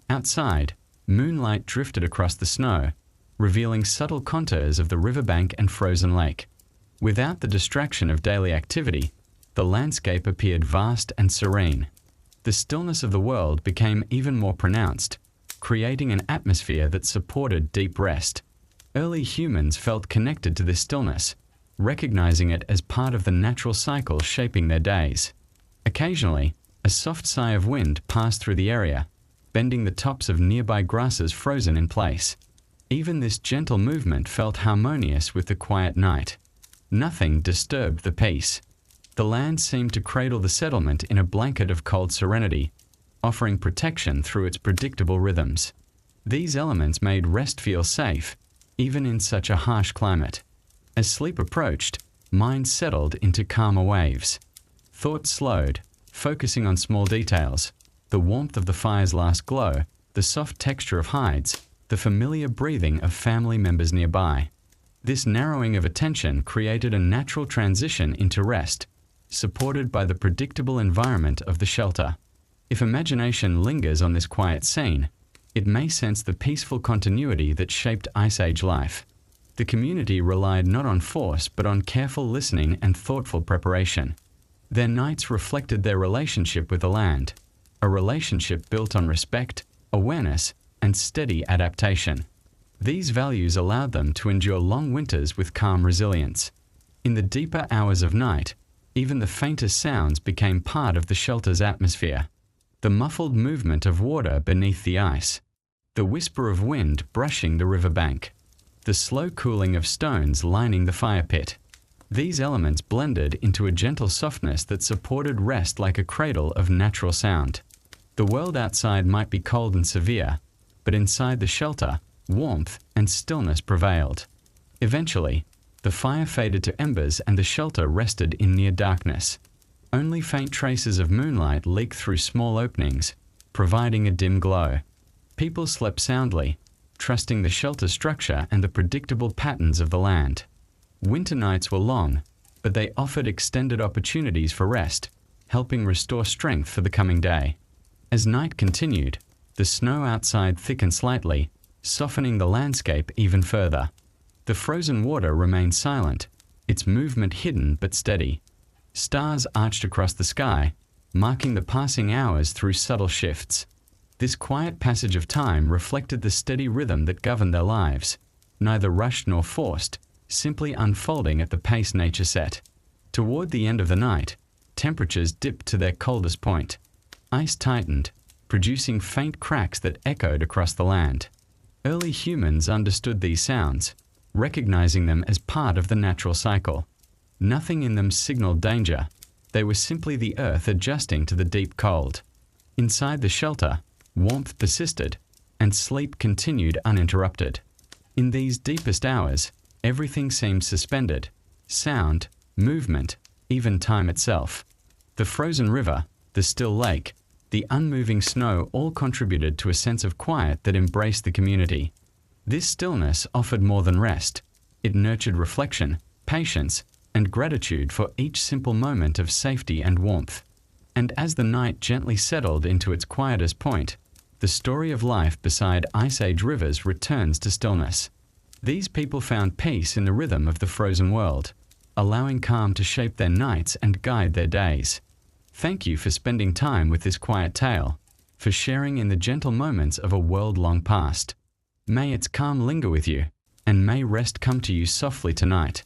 A: Outside, moonlight drifted across the snow, revealing subtle contours of the riverbank and frozen lake. Without the distraction of daily activity, the landscape appeared vast and serene. The stillness of the world became even more pronounced, creating an atmosphere that supported deep rest. Early humans felt connected to this stillness, recognizing it as part of the natural cycle shaping their days. Occasionally, a soft sigh of wind passed through the area, bending the tops of nearby grasses frozen in place. Even this gentle movement felt harmonious with the quiet night. Nothing disturbed the peace. The land seemed to cradle the settlement in a blanket of cold serenity, offering protection through its predictable rhythms. These elements made rest feel safe, even in such a harsh climate. As sleep approached, minds settled into calmer waves. Thoughts slowed, focusing on small details, the warmth of the fire's last glow, the soft texture of hides, the familiar breathing of family members nearby. This narrowing of attention created a natural transition into rest, supported by the predictable environment of the shelter. If imagination lingers on this quiet scene, it may sense the peaceful continuity that shaped Ice Age life. The community relied not on force but on careful listening and thoughtful preparation. Their nights reflected their relationship with the land, a relationship built on respect, awareness, and steady adaptation. These values allowed them to endure long winters with calm resilience. In the deeper hours of night, even the faintest sounds became part of the shelter's atmosphere. The muffled movement of water beneath the ice, the whisper of wind brushing the riverbank, the slow cooling of stones lining the fire pit. These elements blended into a gentle softness that supported rest like a cradle of natural sound. The world outside might be cold and severe, but inside the shelter, warmth and stillness prevailed. Eventually, the fire faded to embers and the shelter rested in near darkness. Only faint traces of moonlight leaked through small openings, providing a dim glow. People slept soundly, trusting the shelter structure and the predictable patterns of the land. Winter nights were long, but they offered extended opportunities for rest, helping restore strength for the coming day. As night continued, the snow outside thickened slightly, softening the landscape even further. The frozen water remained silent, its movement hidden but steady. Stars arched across the sky, marking the passing hours through subtle shifts. This quiet passage of time reflected the steady rhythm that governed their lives, neither rushed nor forced, simply unfolding at the pace nature set. Toward the end of the night, temperatures dipped to their coldest point. Ice tightened, producing faint cracks that echoed across the land. Early humans understood these sounds, recognizing them as part of the natural cycle. Nothing in them signaled danger. They were simply the earth adjusting to the deep cold. Inside the shelter, warmth persisted, and sleep continued uninterrupted. In these deepest hours, everything seemed suspended: sound, movement, even time itself. The frozen river, the still lake, the unmoving snow all contributed to a sense of quiet that embraced the community. This stillness offered more than rest. It nurtured reflection, patience, and gratitude for each simple moment of safety and warmth. And as the night gently settled into its quietest point, the story of life beside Ice Age rivers returns to stillness. These people found peace in the rhythm of the frozen world, allowing calm to shape their nights and guide their days. Thank you for spending time with this quiet tale, for sharing in the gentle moments of a world long past. May its calm linger with you, and may rest come to you softly tonight.